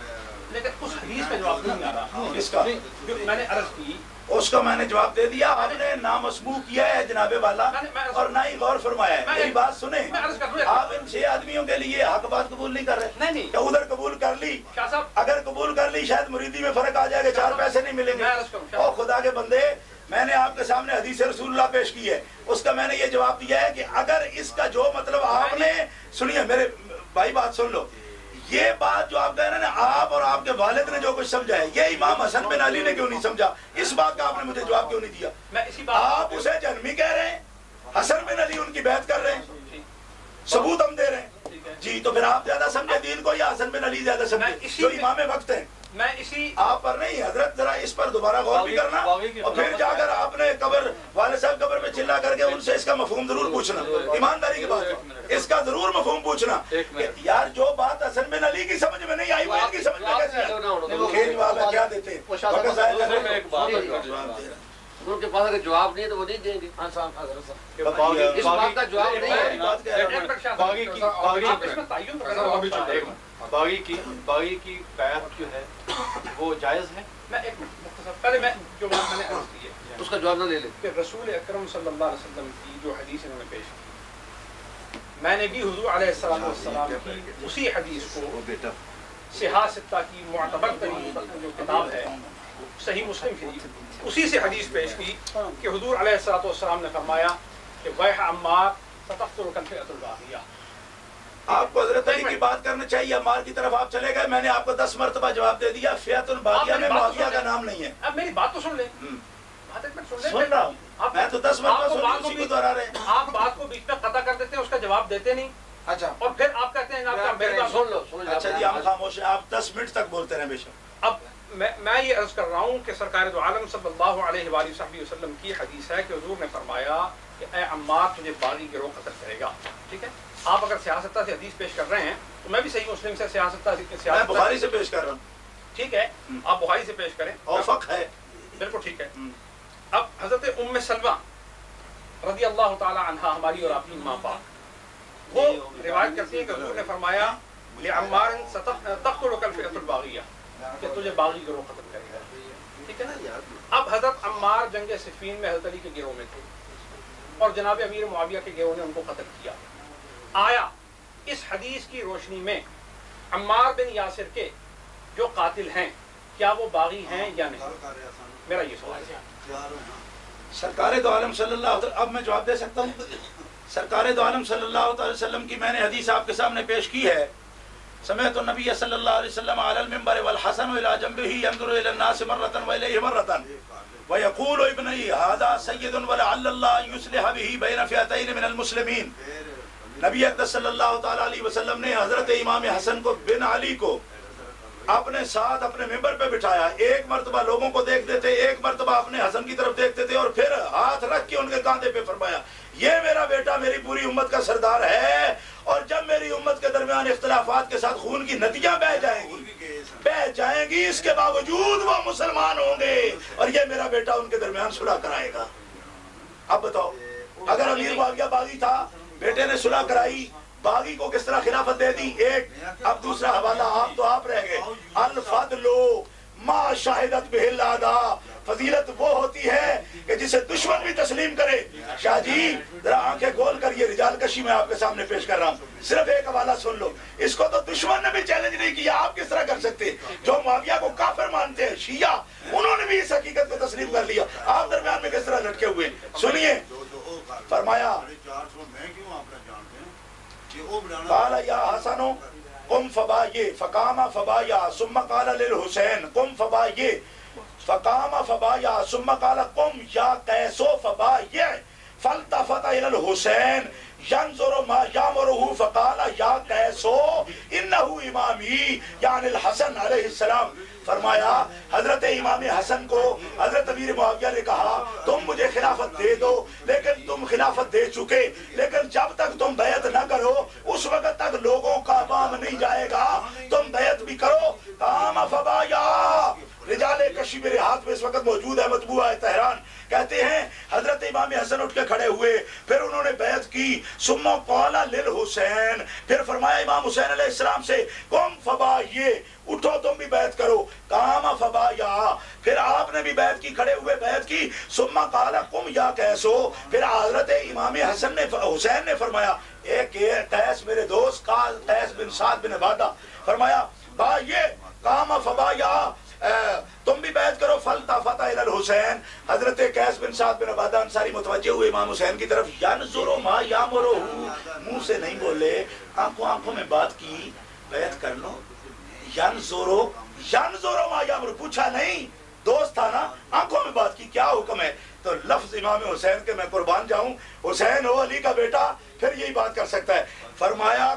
E: لیکن اس حدیث میں جواب نہیں آ رہا.
F: اس کا
E: میں نے عرض کی,
F: اس کا میں نے جواب دے دیا. آپ نے نامسموع کیا ہے جناب والا, اور نہ ہی غور فرمایا ہے. میری بات سنیں, آپ ان 6 آدمیوں کے لیے حق بات قبول نہیں کر رہے. کیا ادھر قبول کر لی؟ اگر قبول کر لی شاید مریدی میں فرق آ جائے گا, 4 پیسے نہیں ملیں گے. اور خدا کے بندے, میں نے آپ کے سامنے حدیث رسول اللہ پیش کی ہے, اس کا میں نے یہ جواب دیا ہے کہ اگر اس کا جو مطلب آپ نے, سنیے میرے بھائی بات سن لو, یہ بات جو آپ کہہ رہے ہیں نا, آپ اور آپ کے والد نے جو کچھ سمجھا ہے, یہ امام حسن بن علی نے کیوں نہیں سمجھا؟ اس بات کا آپ نے مجھے جواب کیوں نہیں دیا؟ آپ اسے جنمی کہہ رہے ہیں, حسن بن علی ان کی بیعت کر رہے ہیں, ثبوت ہم دے رہے ہیں جی. تو پھر آپ زیادہ سمجھے دین کو یا حسن بن علی زیادہ سمجھے جو امام وقت ہیں؟
E: میں اسی
F: آپ پر نہیں حضرت, ذرا اس پر دوبارہ غور بھی کرنا, اور پھر جا کر آپ نے قبر والد صاحب قبر میں چلا کر کے ان سے اس کا مفہوم ضرور پوچھنا, ایمانداری کی بات, اس کا ضرور مفہوم پوچھنا. یار جو بات حسن بن علی کی سمجھ میں نہیں آئی وہ ان کی سمجھ میں کیسے آئی؟ جواب ہے, کیا دیتے ہیں؟
C: ان کے پاس اگر جواب نہیں ہے تو وہ نہیں دیں گے. اس بات کا جواب نہیں ہے.
D: باغی کی بیعت جو ہے وہ جائز ہے.
E: میں ایک مختصر پہلے میں جو بات میں نے عرض کی ہے
C: اس کا جواب نہ لے لیں
E: کہ رسول اکرم صلی اللہ علیہ وسلم کی جو حدیث انہوں نے پیش کی, میں نے بھی حضور علیہ السلام کی اسی حدیث کو صحاح ستہ کی معتبر ترین جو کتاب ہے صحیح مسلم شریف, اسی سے حدیث پیش کی کہ حضور علیہ السلام نے فرمایا کہ ویح عمار ستقتلک الفئۃ الباغیہ.
F: آپ کو حضرت علی کی بات کرنا چاہیے, عمار کی طرف آپ چلے گئے. میں نے آپ کو 10 مرتبہ جواب دے دیا, فئۃ الباغیہ میں معاویہ کا نام نہیں ہے.
E: اب میری بات تو سن لیں,
F: سن رہا ہوں میں تو 10 مرتبہ سن اسی کو دوہرا رہے ہیں.
E: آپ بات کو بیچ میں قطع کر دیتے ہیں, اس کا جواب دیتے نہیں.
A: اچھا,
E: اور پھر آپ کہتے ہیں آپ میری بات سن لو.
F: اچھا جی, ہم خاموش ہیں, آپ 10 منٹ تک بولتے رہیں بے شک.
E: اب میں یہ عرض کر رہا ہوں کہ سرکار دو عالم صلی اللہ علیہ وآلہ وسلم کی حدیث ہے کہ حضور نے فرمایا کہ اے عمار تجھے باغی گروہ قتل کرے گا. ٹھیک ہے, آپ اگر سیاستہ سے حدیث پیش کر رہے ہیں تو میں بھی صحیح مسلم سے سیاستہ
F: میں بخاری سے پیش کر رہا ہوں.
E: ٹھیک ہے, آپ بخاری سے پیش کریں,
F: اوفق ہے.
E: بالکل ٹھیک ہے. اب حضرت ام سلمہ رضی اللہ تعالی عنہا, ہماری اور آپ کی ماں باپ, وہ روایت کرتی ہیں کہ حضور نے فرمایا لعمار تقتلک الفئۃ الباغیہ, کہ تجھے باغی گروہ قتل کرے گا. ٹھیک ہے نا. اب حضرت عمار جنگ صفین میں حضرت علی کے گروہ میں تھے, اور جناب امیر معاویہ کے گروہ نے ان کو قتل کیا. آیا اس حدیث کی روشنی میں عمار بن یاسر کے جو قاتل ہیں کیا وہ باغی ہیں یا نہیں؟ میرا یہ سوال ہے.
F: سرکار دو عالم صلی اللہ علیہ وسلم، اب میں جواب دے سکتا ہوں. سرکار دو عالم صلی اللہ علیہ وسلم کی میں نے حدیث آپ کے سامنے پیش کی ہے. سمعت النبی صلی اللہ علیہ وسلم علی المنبر والحسن الى جنبه ينظر الى الناس مرة واليه مرة ويقول ابني هذا سید ولعل الله ان يصلح به بين فئتين من المسلمين. نبی اکرم صلی اللہ تعالی علیہ وسلم نے حضرت امام حسن کو بن علی کو اپنے ساتھ اپنے ممبر پہ بٹھایا. ایک مرتبہ لوگوں کو دیکھتے تھے، ایک مرتبہ اپنے حسن کی طرف دیکھتے تھے، اور پھر ہاتھ رکھ کے ان کے کاندھے پہ فرمایا یہ میرا بیٹا میری پوری امت کا سردار ہے، اور جب میری امت کے درمیان اختلافات کے ساتھ خون کی ندیاں بہہ جائیں گی اس کے باوجود وہ مسلمان ہوں گے، اور یہ میرا بیٹا ان کے درمیان صلح کرائے گا. اب بتاؤ اگر امیر معاویہ باغی تھا، بیٹے نے صلح کرائی، باغی کو کس طرح خلافت دے دی؟ ایک. اب دوسرا حوالہ آپ تو آپ رہ گئے. الفضل ما شاہدت بہ الاعداء، فضیلت وہ ہوتی ہے کہ جسے دشمن بھی تسلیم کرے. شاہ جی ذرا آنکھیں کھول کر یہ رجال کشی میں آپ کے سامنے پیش کر رہا ہوں، صرف ایک حوالہ سن لو. اس کو تو دشمن نے بھی چیلنج نہیں کیا، آپ کس طرح کر سکتے؟ جو معاویہ کو کافر مانتے ہیں شیعہ، انہوں نے بھی اس حقیقت کو تسلیم کر لیا، آپ درمیان میں کس طرح لٹکے ہوئے؟ سنیے فرمایا قال یا حسن قم فبایع فقام فبایع ثم قال للحسین قم فبایع فقام فبایع ثم قال قم یا قیس فبایع فالتفت الى الحسین ينظر ما یامرہ فقال یا قیس انہ امامی یعنی الحسن علیہ السلام. فرمایا حضرت امام حسن کو حضرت امیر معاویہ نے کہا تم مجھے خلافت دے دو، لیکن تم خلافت دے چکے، لیکن جب تک تم بیعت نہ کرو اس وقت تک لوگوں کا عوام نہیں جائے گا، تم بیعت بھی کرو. قام فبایع. رجال کشی میرے ہاتھ میں اس وقت موجود ہے، مطبوعہ ہے تہران. کہتے ہیں حضرت امام حسن اٹھ کے کھڑے ہوئے، پھر انہوں نے بیعت کی. ثم قال للحسین، پھر فرمایا امام حسین علیہ السلام سے قم فبایع، اٹھو تم بھی بیعت کرو. قام فبایع، پھر آپ نے بھی بیعت کی، کھڑے ہوئے بیعت کی. ثم قال قم یا قیس، پھر حضرت امام حسین نے فرمایا ایک قیس میرے دوست قیس بن سعد بن عبادہ، فرمایا بایع. قام فبایع، تم بھی بیعت کرو. فالتفت الى الحسین، حضرت قیس بن سعد بن عبادہ انصاری متوجہ ہوئے امام حسین کی طرف. ینظر ما یامرہ، منہ سے نہیں بولے، آنکھوں میں بات کی، بیعت کر لو. ینظر ما یامرہ، پوچھا نہیں، دوست تھا نا، آنکھوں میں بات کی، کیا حکم ہے؟ تو لفظ امام حسین کے میں قربان جاؤں، حسین ہو علی کا بیٹا پھر یہی بات کر سکتا ہے. فرمایا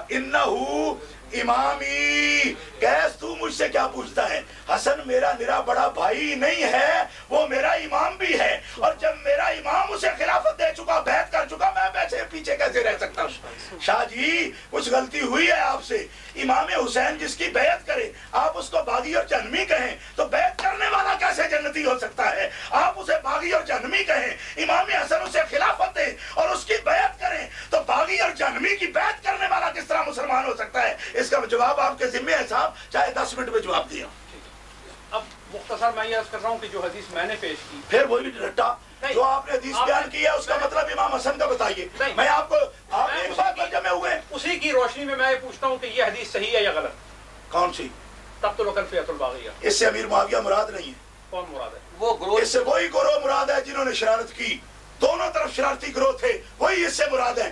F: انہو امامی، قیس تو مجھ سے کیا پوچھتا ہے؟ حسن میرا نرا بڑا بھائی نہیں ہے، وہ میرا امام بھی ہے، اور جب میرا امام اسے خلافت دے چکا، بیعت کر چکا، میں پیچھے کیسے رہ سکتا ہوں؟ شاہ جی کچھ غلطی ہوئی ہے آپ سے. امام حسین جس کی بیعت کرے آپ اس کو باغی اور جہنمی کہیں تو بیعت کرنے والا کیسے جنتی ہو سکتا ہے؟ آپ اسے باغی اور جہنمی کہیں، امام حسن اسے خلافت دے اور اس کی بیعت کریں تو باغی اور جہنمی کی بیعت کرنے والا کس طرح مسلمان ہو سکتا ہے؟ اس کا جواب آپ کے ذمہ ہے صاحب، چاہے 10 منٹ میں جواب دیا.
E: اب مختصر میں یہ عرض کر رہا ہوں کہ جو حدیث میں نے پیش کی،
F: پھر وہی رٹا جو آپ نے حدیث بیان کی ہے اس کا مطلب امام حسن کا بتائیے. میں آپ کو آپ ایک بات پر جمع ہوئے،
E: اسی کی روشنی میں یہ پوچھتا ہوں کہ یہ حدیث صحیح ہے یا غلط؟
F: کون سی؟
E: تقتل فئۃ الباغیہ.
F: اس سے امیر معاویہ مراد نہیں ہے.
E: کون مراد ہے؟
C: وہ گروہ،
F: اس سے وہی گروہ مراد ہے جنہوں نے شرارت کی. دونوں طرف شرارتی گروہ تھے، وہی اس سے مراد ہیں.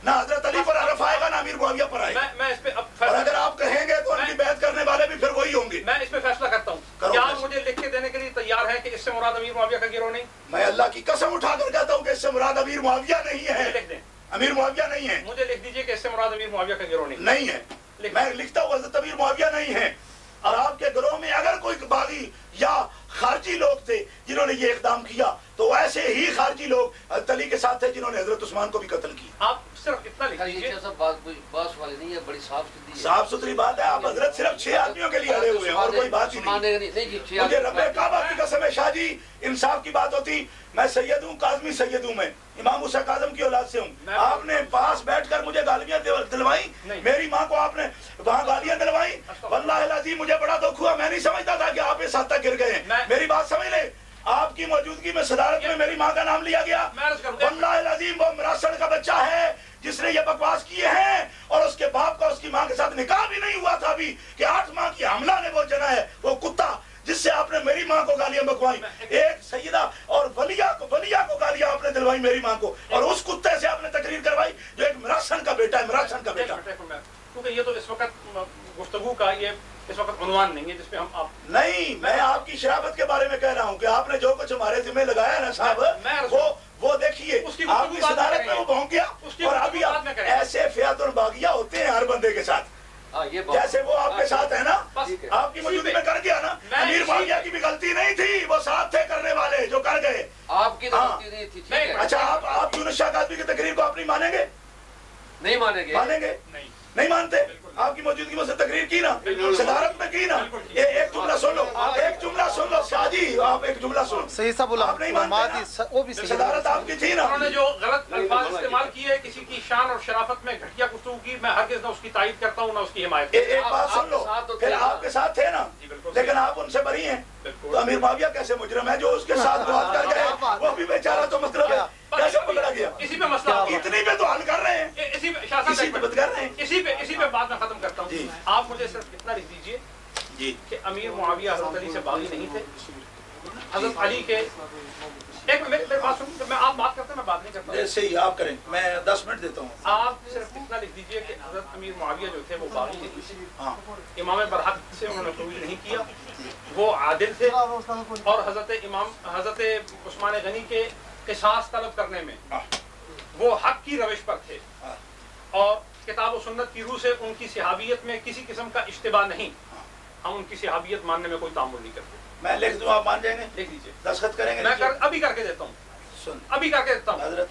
F: نہ حضرت علی پر حرف آئے گا نہ امیر معاویہ پر آئے گا.
E: میں اس پہ
F: اور اگر آپ کہیں گے تو ان کی بیعت کرنے والے بھی پھر وہی ہوں گے.
E: میں اس پہ فیصلہ کرتا ہوں. کیا آپ مجھے لکھ کے دینے کے لیے تیار ہیں کہ اس سے مراد امیر معاویہ کا گروہ نہیں؟
F: میں اللہ کی قسم اٹھا کر کہتا ہوں کہ اس سے مراد امیر معاویہ نہیں ہے.
E: لکھ دیں،
F: امیر معاویہ نہیں ہے.
E: مجھے لکھ دیجئے کہ اس سے مراد امیر معاویہ کا گروہ
F: نہیں ہے. میں لکھتا ہوں حضرت امیر معاویہ نہیں ہے. اور آپ کے گروہ میں اگر کوئی باغی یا خارجی لوگ تھے جنہوں نے یہ اقدام کیا تو ایسے ہی خارجی لوگ حضرت علی کے ساتھ تھے جنہوں نے حضرت عثمان کو بھی قتل کیا.
E: آپ صرف اتنا لکھ دیجئے.
C: بات والی نہیں ہے، بڑی صاف ستھری
F: صاف ستھری بات ہے. آپ حضرت صرف 6 آدمیوں کے لیے اڑے ہوئے ہیں اور کوئی بات ہی نہیں. مجھے رب کعبہ کی قسم ہے شاہ جی، انصاف کی بات ہوتی. میں سید ہوں، کاظمی سید ہوں، میں امام حسین کاظم کی اولاد سے ہوں. آپ نے پاس بیٹھ کر مجھے گالیاں دلوائی، میری ماں کو آپ نے وہاں گالیاں دلوائی. واللہ العظیم مجھے بڑا دکھ ہوا، میں نہیں سمجھتا تھا کہ آپ اس حد تک گر گئے ہیں. میری بات سمجھ لیں، آپ کی موجودگی میں صدارت میں میری ماں کا نام لیا گیا. واللہ العظیم وہ مراسڑ کا بچہ ہے جس نے یہ بکواس کیے ہیں اور اس کے باپ کا اس کی ماں کے ساتھ نکاح بھی نہیں ہوا تھا ابھی کہ 8 ماہ کی حملہ نے وہ جنا ہے، وہ کتا جس سے آپ نے میری ماں کو گالیاں بکوائی، ایک سیدہ اور ولیہ کو گالیاں آپ نے دلوائی میری ماں کو، اور اس کتے سے آپ نے تقریر کروائی جو ایک مراسن کا بیٹا ہے، مراسن کا بیٹا۔
E: کیونکہ یہ تو اس وقت گفتگو کا یہ اس وقت عنوان نہیں ہے جس پہ ہم آپ
F: نہیں، میں آپ کی شرافت کے بارے میں کہہ رہا ہوں کہ آپ نے جو کچھ ہمارے ذمہ لگایا نا صاحب، وہ دیکھیے آپ کی صدارت میں وہ پہنچ گیا، اور ابھی ایسے فیات الباغیہ ہوتے ہیں ہر بندے کے ساتھ، جیسے وہ آپ کے ساتھ ہے نا، آپ کی موجودگی میں کر گیا نا۔ امیر معاویہ کی بھی غلطی نہیں تھی، وہ ساتھ تھے کرنے والے جو کر گئے،
C: آپ کی غلطی نہیں تھی۔
F: اچھا آپ یونس شاہ قادری کی تقریر کو آپ نہیں مانیں گے؟
C: نہیں مانیں گے؟
F: مانیں گے؟ نہیں مانتے؟ آپ کی موجودگی میں سے تقریر کی نا، صدارت میں کی نا۔ ایک جملہ سن لو، ایک جملہ سن لو شاہ جی، آپ ایک جملہ سنو۔
A: صحیح صاحب
F: آپ نہیں مانتے نا؟ صدارت آپ کی تھی نا۔
E: انہوں نے جو غلط الفاظ استعمال کیے، کسی کی شان اور شرافت میں گھٹیا گفتگو کی، میں ہرگز نہ اس کی تائید کرتا ہوں نہ اس کی حمایت۔
F: ایک بات سن لو، پھر آپ کے ساتھ تھے نا، لیکن آپ ان سے بری ہیں، تو امیر معاویہ کیسے مجرم ہے جو اس کے ساتھ بات کر گئے، وہ بھی بیچارہ تو مطلب ہے کیسے پکڑا گیا؟
E: اسی پہ مسئلہ
F: اتنی پہ تو حل کر رہے ہیں،
E: اسی پہ بات میں ختم کرتا ہوں۔ آپ مجھے صرف اتنا لکھ دیجئے کہ امیر معاویہ حضرت علی سے باغی نہیں تھے۔ حضرت علی کے ایک میری بات سن، میں آپ بات کرتے ہیں، میں بات نہیں کرتا،
F: صحیح آپ کریں، میں 10 منٹ دیتا ہوں۔
E: آپ صرف اتنا لکھ دیجئے کہ حضرت امیر معاویہ جو تھے وہ باغی نہیں تھے، امام برحق سے انہوں نے قبول نہیں کیا، وہ عادل تھے، اور حضرت عثمان غنی کے قصاص طلب کرنے میں وہ حق کی روش پر تھے، اور کتاب و سنت کی روح سے ان کی صحابیت میں کسی قسم کا اشتباہ نہیں، ہم ان کی صحابیت ماننے میں کوئی تعامل نہیں کرتے۔
F: میں لکھ دوں، آپ مان جائیں گے؟
E: لکھ دیجئے،
F: دستخط کریں گے؟
E: میں ابھی کر کے دیتا ہوں، ابھی کر کے دیتا ہوں
F: حضرت،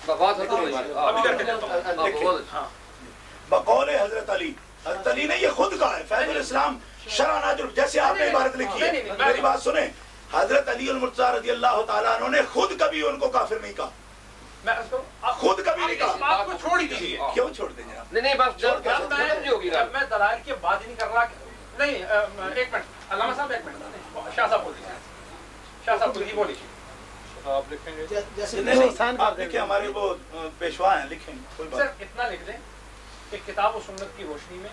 E: ابھی کر کے دیتا ہوں۔
F: بقول حضرت علی، حضرت علی نے یہ خود کہا ہے، فیض الاسلام شرح ناجر، جیسے آپ نے عبارت لکھی ہے، میری بات سنیں، حضرت علی المرتضیٰ رضی اللہ تعالیٰ عنہ نے خود کبھی ان کو کافر نہیں کہا، خود کبھی نہیں کہا۔
E: اس بات کو چھوڑ دیجیے،
F: کیوں چھوڑ دیں جناب؟
C: نہیں بس
E: میں دلائل کی بات نہیں کر رہا، نہیں ایک منٹ علامہ صاحب، ایک منٹ شاہ صاحب بولیے، شاہ صاحب بولیے،
D: آپ لکھیں گے؟
F: نہیں آپ لکھیں، ہمارے وہ پیشوا ہیں، لکھیں کوئی بات۔
E: صرف اتنا لکھ دیں کہ کتاب و سنت کی روشنی میں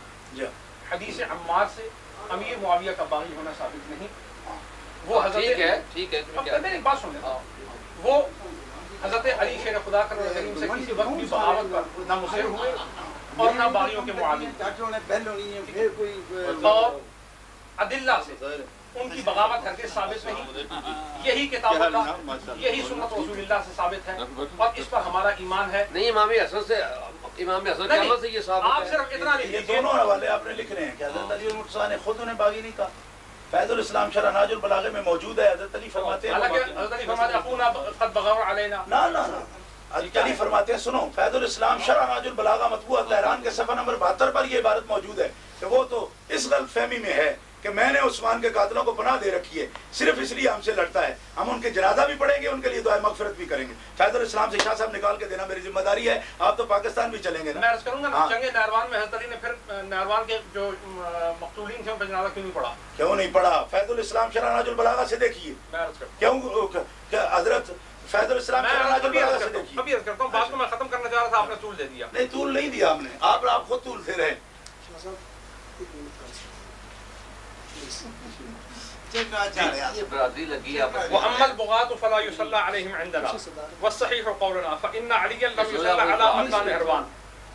E: حدیث عمار سے امیر معاویہ کا باغی ہونا ثابت نہیں، وہ حضرت،
C: ٹھیک ہے،
E: ایک بات سن لیں، وہ حضرت علی شیر خدا کر کریم سے کسی وقت بھی بغاوت پر نہ مصر ہوئے اور نہ باغیوں کے معاون، اور ادلہ سے ان کی بغاوت کر کے ثابت نہیں، یہی کتاب اللہ، یہی سنت رسول اللہ سے ثابت ہے، اور اس پر ہمارا ایمان ہے۔
C: نہیں، امام حسن سے، امام حسن کے عمل سے یہ ثابت ہے۔
E: آپ صرف اتنا
F: یہ
E: لکھیے،
F: دونوں حوالے آپ نے لکھ رہے ہیں کہ حضرت علی المرتضیٰ نے خود انہیں باغی نہیں کہا، فیض الاسلام شرح ناج البلاغہ میں موجود ہے، حضرت علی فرماتے ہیں،
E: حالانکہ حضرت علی فرماتے ہیں اخونا قد بغوا علینا،
F: نا حضرت علی فرماتے ہیں، سنو، فیض الاسلام شرح ناج البلاغہ مطبوعہ تہران کے صفحہ نمبر 72 پر یہ عبارت موجود ہے کہ وہ تو اس غلط فہمی میں ہے کہ میں نے عثمان کے قاتلوں کو پناہ دے رکھی ہے، صرف اس لیے ہم سے لڑتا ہے، ہم ان کے جنازہ بھی پڑھیں گے، ان کے لیے دعائے مغفرت بھی کریں گے۔ فیض الاسلام سے شاہ صاحب نکال کے دینا میری ذمہ داری ہے، آپ تو پاکستان بھی چلیں گے نا۔
E: میں عرض کروں گا جنگ نہروان میں حضرت علی نے پھر نہروان کے جو مقتولین تھے ان پر جنازہ کیوں نہیں پڑھا؟
F: کیوں نہیں پڑھا؟ فیض الاسلام شرح ناج البلاغہ سے دیکھیے،
E: میں عرض کرتا
F: کیوں حضرت فیض الاسلام شرح ناج البلاغہ سے دیکھیے۔
E: ابھی عرض کرتا ہوں، بات کو میں ختم کرنا چاہ رہا تھا، آپ نے طول دے دیا۔
F: نہیں، طول نہیں دیا ہم نے، آپ خود طول دے رہے ہیں۔
E: وأما البغاة فلا يصلى عليهم عندنا والصحيح قولنا فإن عليا لم يصلى على أبناء نهروان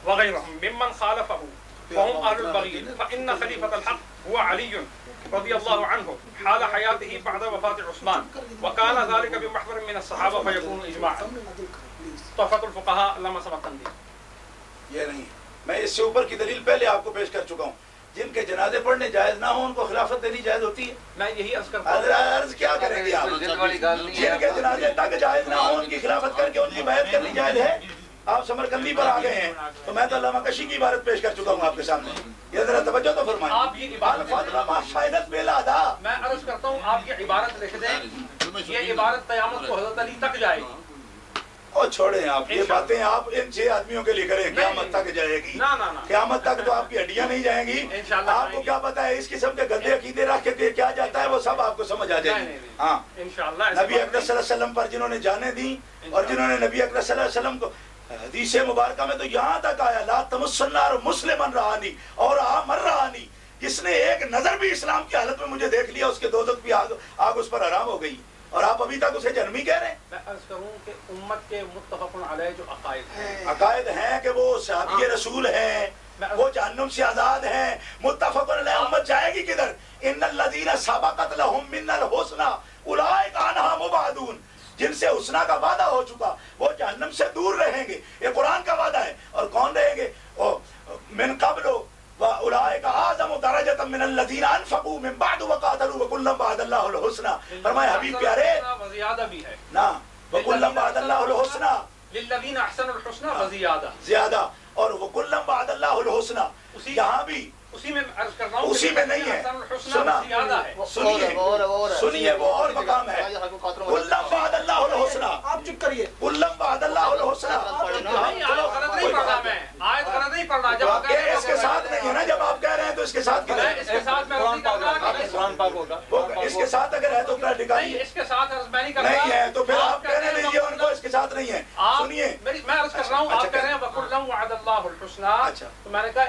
E: وغيرهم ممن خالفه فهم أهل البغي، فإن خليفة الحق هو علي رضي الله عنه حال حياته بعد وفاة عثمان، وكان ذلك بمحضر من الصحابة فيكون إجماعا۔ تحفة الفقهاء علامہ سمرقندی۔
F: یہ نہیں، میں اس سے اوپر کی دلیل پہلے آپ کو پیش کر چکا ہوں، جن کے جنازے پڑھنے جائز نہ ہوں ان کو خلافت دینی جائز ہوتی ہے۔
E: میں یہی عرض کرتا ہوں،
F: عرض کیا کریں گے آپ؟ جن کے جنازے تک جائز نہ ہوں ان کی خلافت کر کے ان کی بیعت کرنی جائز ہے۔ آپ سمرقندی پر آ گئے ہیں تو میں تو علامہ کشی کی عبارت پیش کر چکا ہوں آپ کے سامنے، یہ ذرا توجہ تو فرمائیں۔
E: آپ یہ عبارت میں عرض کرتا ہوں، آپ یہ عبارت لکھ دیں، یہ عبارت قیامت کو حضرت علی تک جائے گی۔
F: اور چھوڑیں آپ یہ باتیں، آپ ان 6 آدمیوں کے لیے کریں، قیامت تک جائے گی، قیامت تک تو آپ کی ہڈیاں نہیں جائیں گی۔ آپ کو کیا پتا ہے اس قسم کے گندے عقیدے رکھ کے کیا جاتا ہے، وہ سب آپ کو سمجھ آ جائے گی۔ ہاں، نبی اکرم صلی اللہ علیہ وسلم پر جنہوں نے جانیں دی اور جنہوں نے نبی اکرم صلی اللہ علیہ وسلم کو حدیث مبارکہ میں تو یہاں تک آیا لا تمسنار مسلمن رہانی اور مر رہانی، جس نے ایک نظر بھی اسلام کی حالت میں مجھے دیکھ لیا اس کے دوزخ کی آگ اس پر حرام ہو گئی، اور آپ ابھی تک اسے جہنمی کہہ رہے ہیں۔
E: میں عرض کروں کہ امت کے متفق علیہ جو عقائد ہیں،
F: عقائد ہیں کہ وہ صحابی رسول ہیں، وہ جہنم سے آزاد ہیں، متفق علیہ امت جائے گی کدھر؟ ان الذین سبقت لهم منا الحسنى اولئک عنہا مبعدون، جن سے حسنہ کا وعدہ ہو چکا وہ جہنم سے دور رہیں گے، یہ قرآن کا وعدہ ہے۔ اور کون رہیں گے؟ من قبل اولئک اعظم درجۃ من الذین انفقوا من بعد وقاتلوا وکلا وعد اللہ الحسنى۔ فرمایا حبیب پیارے
E: زیادہ بھی ہے
F: نا، وکلا وعد اللہ الحسنى،
E: للذین احسنوا الحسنى وزیادہ،
F: زیادہ، اور وکلا وعد اللہ الحسنى یہاں بھی
E: اسی میں عرض کر رہا ہوں،
F: اسی میں نہیں ہے، سنا سنیے وہ اور مقام ہے، کلم وعد اللہ الحسنى،
A: آپ چپ کریے،
F: کلم وعد اللہ الحسنى۔
E: آیت غلط نہیں پڑھ رہا، جب
F: اس کے ساتھ نہیں ہے نا، جب آپ کہہ رہے ہیں تو اس کے ساتھ کیا ہے؟
E: اس کے ساتھ میں عرض نہیں کر رہا کہ
D: قرآن پاک ہوگا،
F: اس کے ساتھ اگر ہے تو پھر نکالیے،
E: اس کے ساتھ عرض میں نہیں کر رہا،
F: نہیں ہے تو پھر آپ کہنے دیجیے ان کو اس کے ساتھ نہیں ہے۔ سنیے
E: میں عرض کر رہا ہوں، آپ کہہ رہے ہیں وَكُلًّا وَعَدَ اللَّهُ الْحُسْنَى، تو میں نے کہا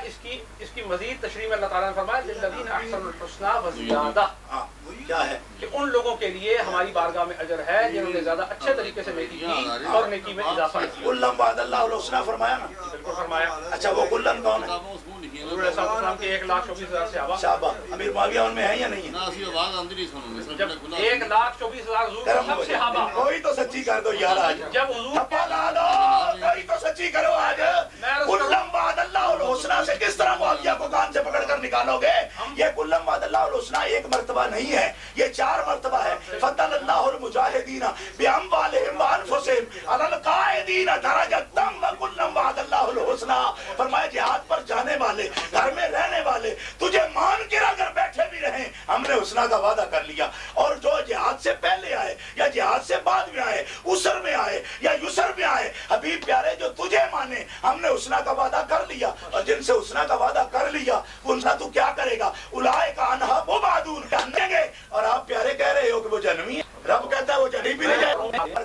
E: اس کی مزید تشریح میں اللہ تعالیٰ نے فرمایا لِلَّذِينَ أَحْسَنُوا الْحُسْنَى وَزِيَادَةٌ،
F: کیا ہے
E: کہ ان لوگوں کے لیے ہماری بارگاہ میں اجر ہے جنہوں نے زیادہ اچھے طریقے سے نیکی کی اور نیکی میں اضافہ کیا۔
F: کلم وعد اللہ الحسنى فرمایا نا،
E: بالکل فرمایا۔
F: اچھا وہ کلن کون ہے؟
E: حضور علیہ السلام کے 1,24,000 صحابہ،
F: صحابہ، امیر معاویہ ان میں ہے یا نہیں ہے؟
E: جب 1,24,000 حضور کے سب صحابہ،
F: کوئی تو سچی کر دو یار آج،
E: جب حضور
F: کوئی تو سچی کرو آج۔ کلم وعد اللہ الحسنى سے کس طرح معاویہ کو کان سے پکڑ کر نکالو گے؟ یہ کلم وعد اللہ الحسنى ایک مرتبہ نہیں ہے، یہ 4 مرتبہ ہے۔ فضل اللہ المجاہدین باموالہم وانفسہم علی القاعدین درجۃ وکلم وعد اللہ الحسنى۔ فرمایا جہاد پر جانے والے، گھر میں رہنے والے، تجھے مان کر اگر بیٹھے بھی رہیں ہم نے حسنہ کا وعدہ کر لیا، اور جو جہاد سے پہلے آئے یا جہاد سے بعد میں آئے، اسر میں آئے یا یسر میں آئے، حبیب پیارے جو تجھے مانے ہم نے حسنہ کا وعدہ کر لیا، اور جن سے حسنہ کا وعدہ کر لیا ان سے تو کیا کرے گا؟ اولئک عنہا مبعدون، جانیں گے، اور آپ پیارے کہہ رہے ہو کہ وہ جہنمی ہے، رب کہتا ہے وہ جہنم بھی نہیں جائے۔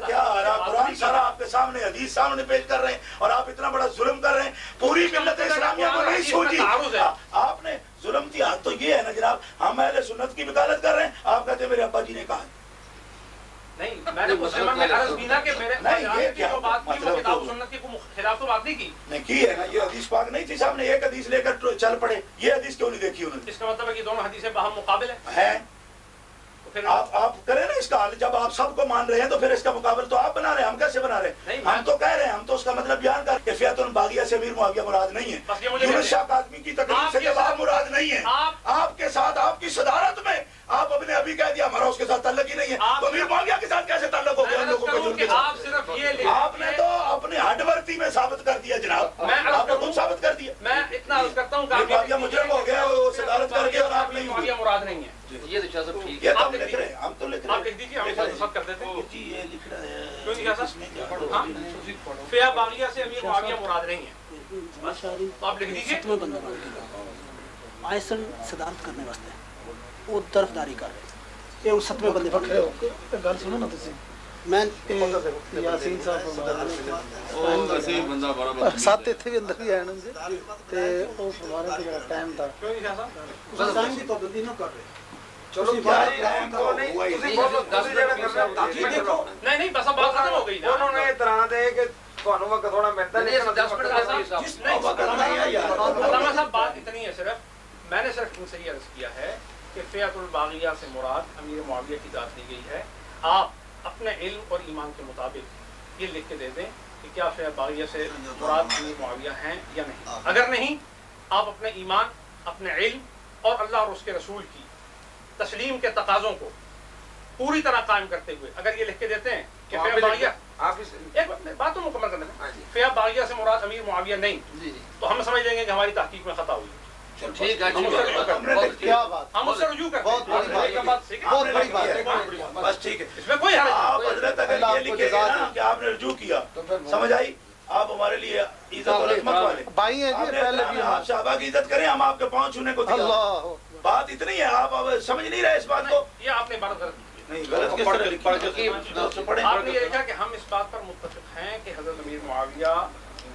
F: کیا قرآن سارا آپ کے سامنے، حدیث سامنے پیش کر رہے ہیں، اور آپ اتنا بڑا ظلم کر رہے ہیں، پوری ملت اسلامیہ کو نہیں سوچی۔ آپ نے ظلم کی حد تو یہ ہے نا جناب، ہم اہل سنت کی وکالت کر رہے ہیں، آپ کہتے ہیں میرے ابا جی نے کہا۔
E: نہیں، میں نے مسلمان میں عرض کی نا کہ میرے جو بات کی وہ کتاب سنت کے خلاف تو بات نہیں کی،
F: نہیں کی ہے نا، یہ حدیث پاک نہیں تھی سامنے، ایک حدیث لے کر چل پڑے، یہ حدیث کیوں نہیں دیکھی انہوں نے؟
E: اس کا مطلب ہے کہ دونوں حدیثیں باہم مقابل
F: ہیں۔ آپ کریں نا اس کا حل، جب آپ سب کو مان رہے ہیں تو پھر اس کا مقابل تو آپ بنا رہے ہیں، ہم کیسے بنا رہے ہیں؟ ہم تو کہہ رہے ہیں، ہم تو اس کا مطلب بیان کر کے فیات الباغیہ سے امیر معاویہ مراد نہیں ہے، یونس شاہ قاسمی کی تقریر سے جواب مراد نہیں ہے، آپ کے ساتھ آپ کی صدارت میں آپ نے ابھی کہہ دیا ہمارا اس کے ساتھ تعلق ہی نہیں ہے، تو امیر معاویہ کے ساتھ کیسے تعلق ہو گیا ان لوگوں کے جرم کے ساتھ؟ آپ نے تو اپنے ہڈ ورتی میں ثابت کر دیا جناب، آپ نے خود ثابت کر دیا۔
E: میں اتنا عرض کرتا ہوں کہ
F: امیر معاویہ مجرم ہو گیا وہ صدارت کر کے، اور آپ نہیں
E: معاویہ مراد نہیں ہے،
C: یہ تو صاحب ٹھیک
F: یہ تو ہم لکھ رہے ہیں، ہم تو لکھ رہے ہیں،
E: آپ لکھ دیجیے، ہم سب کر دیتے ہیں۔
F: جی یہ لکھ رہا ہے،
E: کیوں نہیں کہا صاحب؟ فیہ باغیہ سے امیر معاویہ مراد نہیں ہے، آپ لکھ دیجیے۔
A: آئسن صدارت کرنے واسطے وہ طرفداری کر رہے یہ اس 7ویں بندے پکڑے ہو گل سنو نا تسی، میں یاسین صاحب ساتھ اتنے بھی اندر ہی آئے تے وہ فرمانے کے جڑا ٹائم تھا ٹائم کی پابندی نہ کر رہے، چلو
E: نہیں نہیں بس اب بات ختم ہو گئی نا،
G: انہوں نے اطلاع دے کہ تھوڑا وقت تھوڑا ملتا نہیں،
E: علامہ صاحب بات اتنی ہے، صرف میں نے صرف ان سے یہ عرض کیا ہے کہ فیات الباغیہ سے مراد امیر معاویہ کی ذات لی گئی ہے، آپ اپنے علم اور ایمان کے مطابق یہ لکھ کے دے دیں کہ کیا فیات باغیہ سے مراد امیر معاویہ ہیں یا نہیں، اگر نہیں آپ اپنے ایمان، اپنے علم اور اللہ اور اس کے رسول کی تسلیم کے تقاضوں کو پوری طرح قائم کرتے ہوئے اگر یہ لکھ کے دیتے ہیں کہ فیات باغیہ، ایک بات تو مکمل کرنا ہے، فیات باغیہ سے مراد امیر معاویہ نہیں، تو ہم سمجھ لیں گے کہ ہماری تحقیق میں خطا ہوئی،
C: ٹھیک ہے،
A: کیا بات،
E: ہم اس سے رجوع کرتے ہیں،
A: بہت بڑی بات ہے،
F: بس ٹھیک ہے،
E: اس میں کوئی حرج نہیں۔
F: آپ حضرت اگر یہ لکھے گا نا کہ آپ نے رجوع کیا، سمجھ آئی، آپ ہمارے لیے عزت اور عظمت والے
A: بھائی ہیں جی، پہلے بھی
F: آپ صحابہ کی عزت کریں، ہم آپ کے پاؤں چھونے کو تیار،
A: اللہ
F: بات اتنی ہے، آپ اب سمجھ نہیں رہے اس بات کو،
E: یہ آپ نے بات غلط کی،
F: نہیں غلط کس طرح لکھی؟
E: آپ نے یہ لکھا کہ ہم اس بات پر متفق ہیں کہ حضرت امیر معاویہ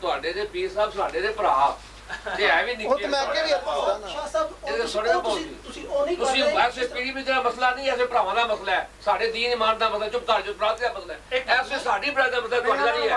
C: ਤੁਹਾਡੇ ਦੇ ਪੀਰ ਸਾਹਿਬ ਸਾਡੇ ਦੇ ਭਰਾ ਤੇ ਐ ਵੀ
A: ਉਹ ਤੇ ਮੈਂ ਅੱਗੇ ਵੀ
C: ਨਿੱਕੇ
A: ਆਪਾਂ ਨਾ
C: ਇਹ ਸੁਣਿਆ ਤੁਸੀਂ ਐਸੇ ਪੀੜੀ ਵਿੱਚ ਦਾ ਮਸਲਾ ਨਹੀਂ, ਐਸੇ ਭਰਾਵਾਂ ਦਾ ਮਸਲਾ ਹੈ, ਸਾਡੇ ਦੀਨ ਇਮਾਨ ਦਾ ਮਸਲਾ, ਚੁੱਪ ਕਰ ਜੋ ਭਰਾ ਦਾ ਮਸਲਾ ਹੈ, ਐਸੇ ਸਾਡੀ ਭਰਾ ਦਾ ਮਸਲਾ ਤੁਹਾਡਾ ਨਹੀਂ ਹੈ।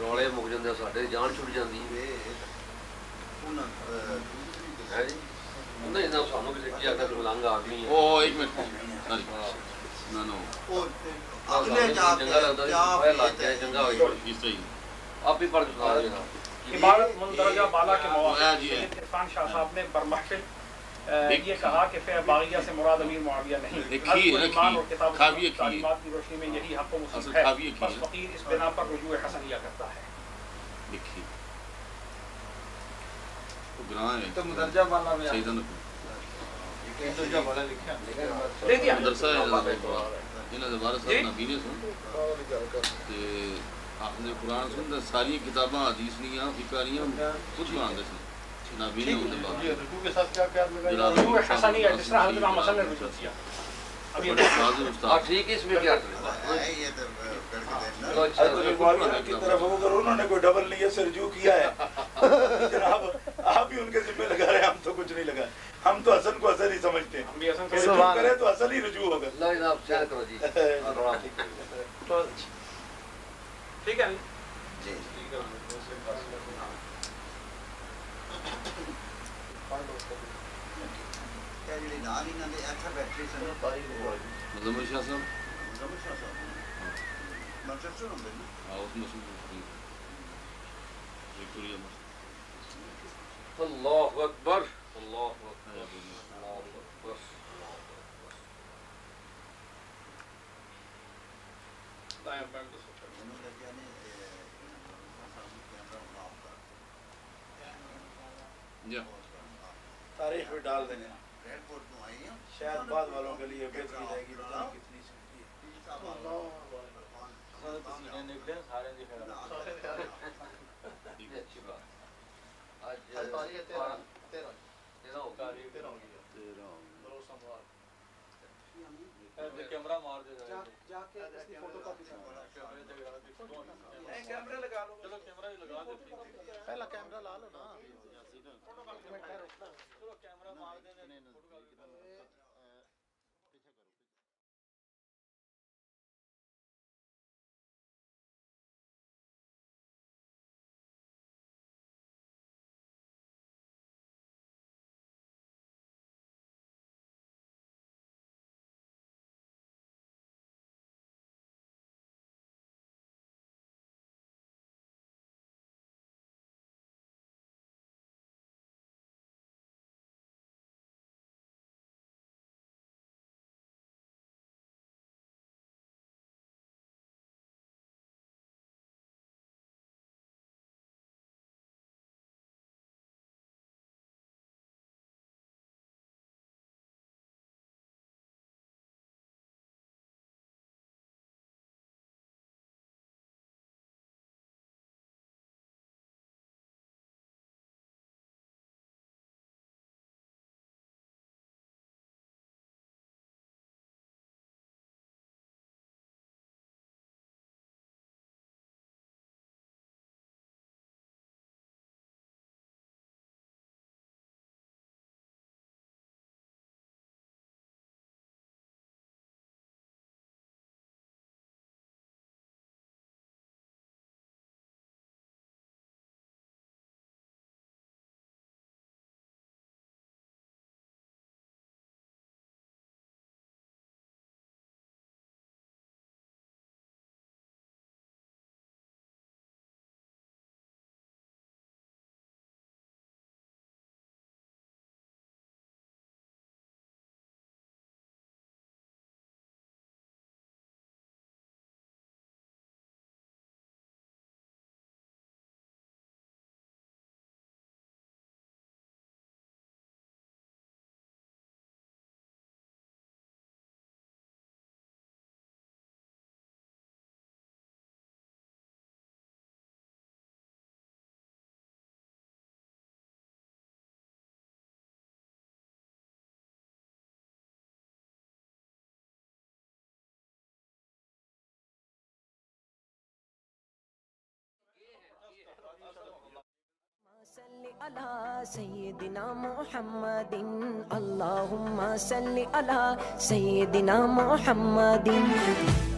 C: ਰੌਲੇ ਮੁੱਕ ਜਾਂਦੇ, ਸਾਡੇ ਜਾਨ ਛੁੱਟ ਜਾਂਦੀ ਹੈ ਜੀ। ਨਹੀਂ ਨਾ ਸਾਨੂੰ ਕਿਸੇ ਕੀ ਆਖਦਾ ਮਲੰਗ ਆਦਮੀ ਹੈ।
H: ਉਹ ਇੱਕ ਮਿੰਟ ਸੌਰੀ ਨਾ ਨਾ
I: اگلے جا
C: چنگا لگتا ہے لگ جائے چنگا ہوئی
H: اس طرح
C: آپ ہی پڑھ سنا دینا
E: عبارت مندرجہ بالا کے مواقع سید عرفان شاہ صاحب نے برمحفل یہ کہا کہ فیع باغیہ سے مراد امیر معاویہ نہیں، حضب ایمان اور کتاب تعلیمات کی روشنی میں یہی حق و مصیب ہے، بس فقیر اس بنا پر رجوع حسنیہ کرتا ہے۔
H: لکھی وہ گراں ہے
D: تو مدرجہ بالا میں
H: سیدہ نے
D: مدرجہ بالا لکھا
E: دے دیا
H: مدرسہ ہے انہاں دے بارے صاحب نبی نے سن تے آپ نے قرآن سن ساری کتاباں حدیث نیاں فقہ نیاں خود مانتے سن نبی نے ان
D: یہ رجوع کے ساتھ کیا کیا لگا
E: رجوع حسنیہ جس طرح حضرت امام حسن نے رجوع کیا اب یہ
C: آپ ٹھیک ہے اس میں کیا
F: کی طرف اگر انہوں نے کوئی ڈبل نیت سے رجوع کیا ہے جناب آپ ہی ان کے ذمہ لگا رہے ہیں، ہم تو کچھ نہیں لگا، ہم تو حسن کو حسن ہی سمجھتے ہیں،
E: ہم بھی حسن
F: رجوع کرے تو حسن ہی رجوع ہوگا۔
C: اللہ جناب چیک کرو جی
E: ٹھیک ہے
I: جی کیا جڑی نال ہی نہ دے ایتھے بیٹھے سن
H: مظفر شاہ صاحب
I: مظفر شاہ صاحب منچسٹر ہوندے نا
H: اس مسلم وکٹوریا
C: اللہ اکبر اللہ اکبر اللہ اکبر
E: دائیں بائیں کو
I: انہوں نے کیا نہیں
H: یا
F: تاریخ میں ڈال دینے
I: ریڈ فورٹ میں آئی ہیں
F: شاید بعد والوں کے لیے بہتر کی جائے گی پتہ نہیں کتنی سکتی
C: یہ اچھی بات آج 13
D: کیمرہ مار دے
A: جا کے اس کی فوٹو کاپی
F: کیمرہ لگا لو،
D: چلو کیمرہ ہی لگا دے
A: پہلا کیمرہ لا لو نا،
D: چلو کیمرہ مار دے
J: صل على سيدنا محمد اللهم صل على سيدنا محمد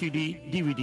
K: CD, DVD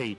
K: 8।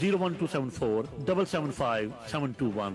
K: 01274 775 721,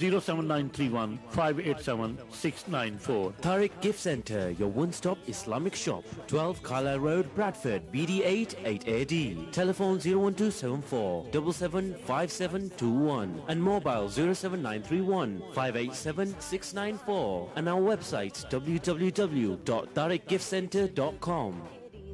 K: 07931 587 694।
L: Tariq Gift Center, your one-stop Islamic shop, 12 Carlisle Road, Bradford, BD8 8AD. Telephone 01274 775721 and mobile 07931 587 694 and our website www.tariqgiftcenter.com.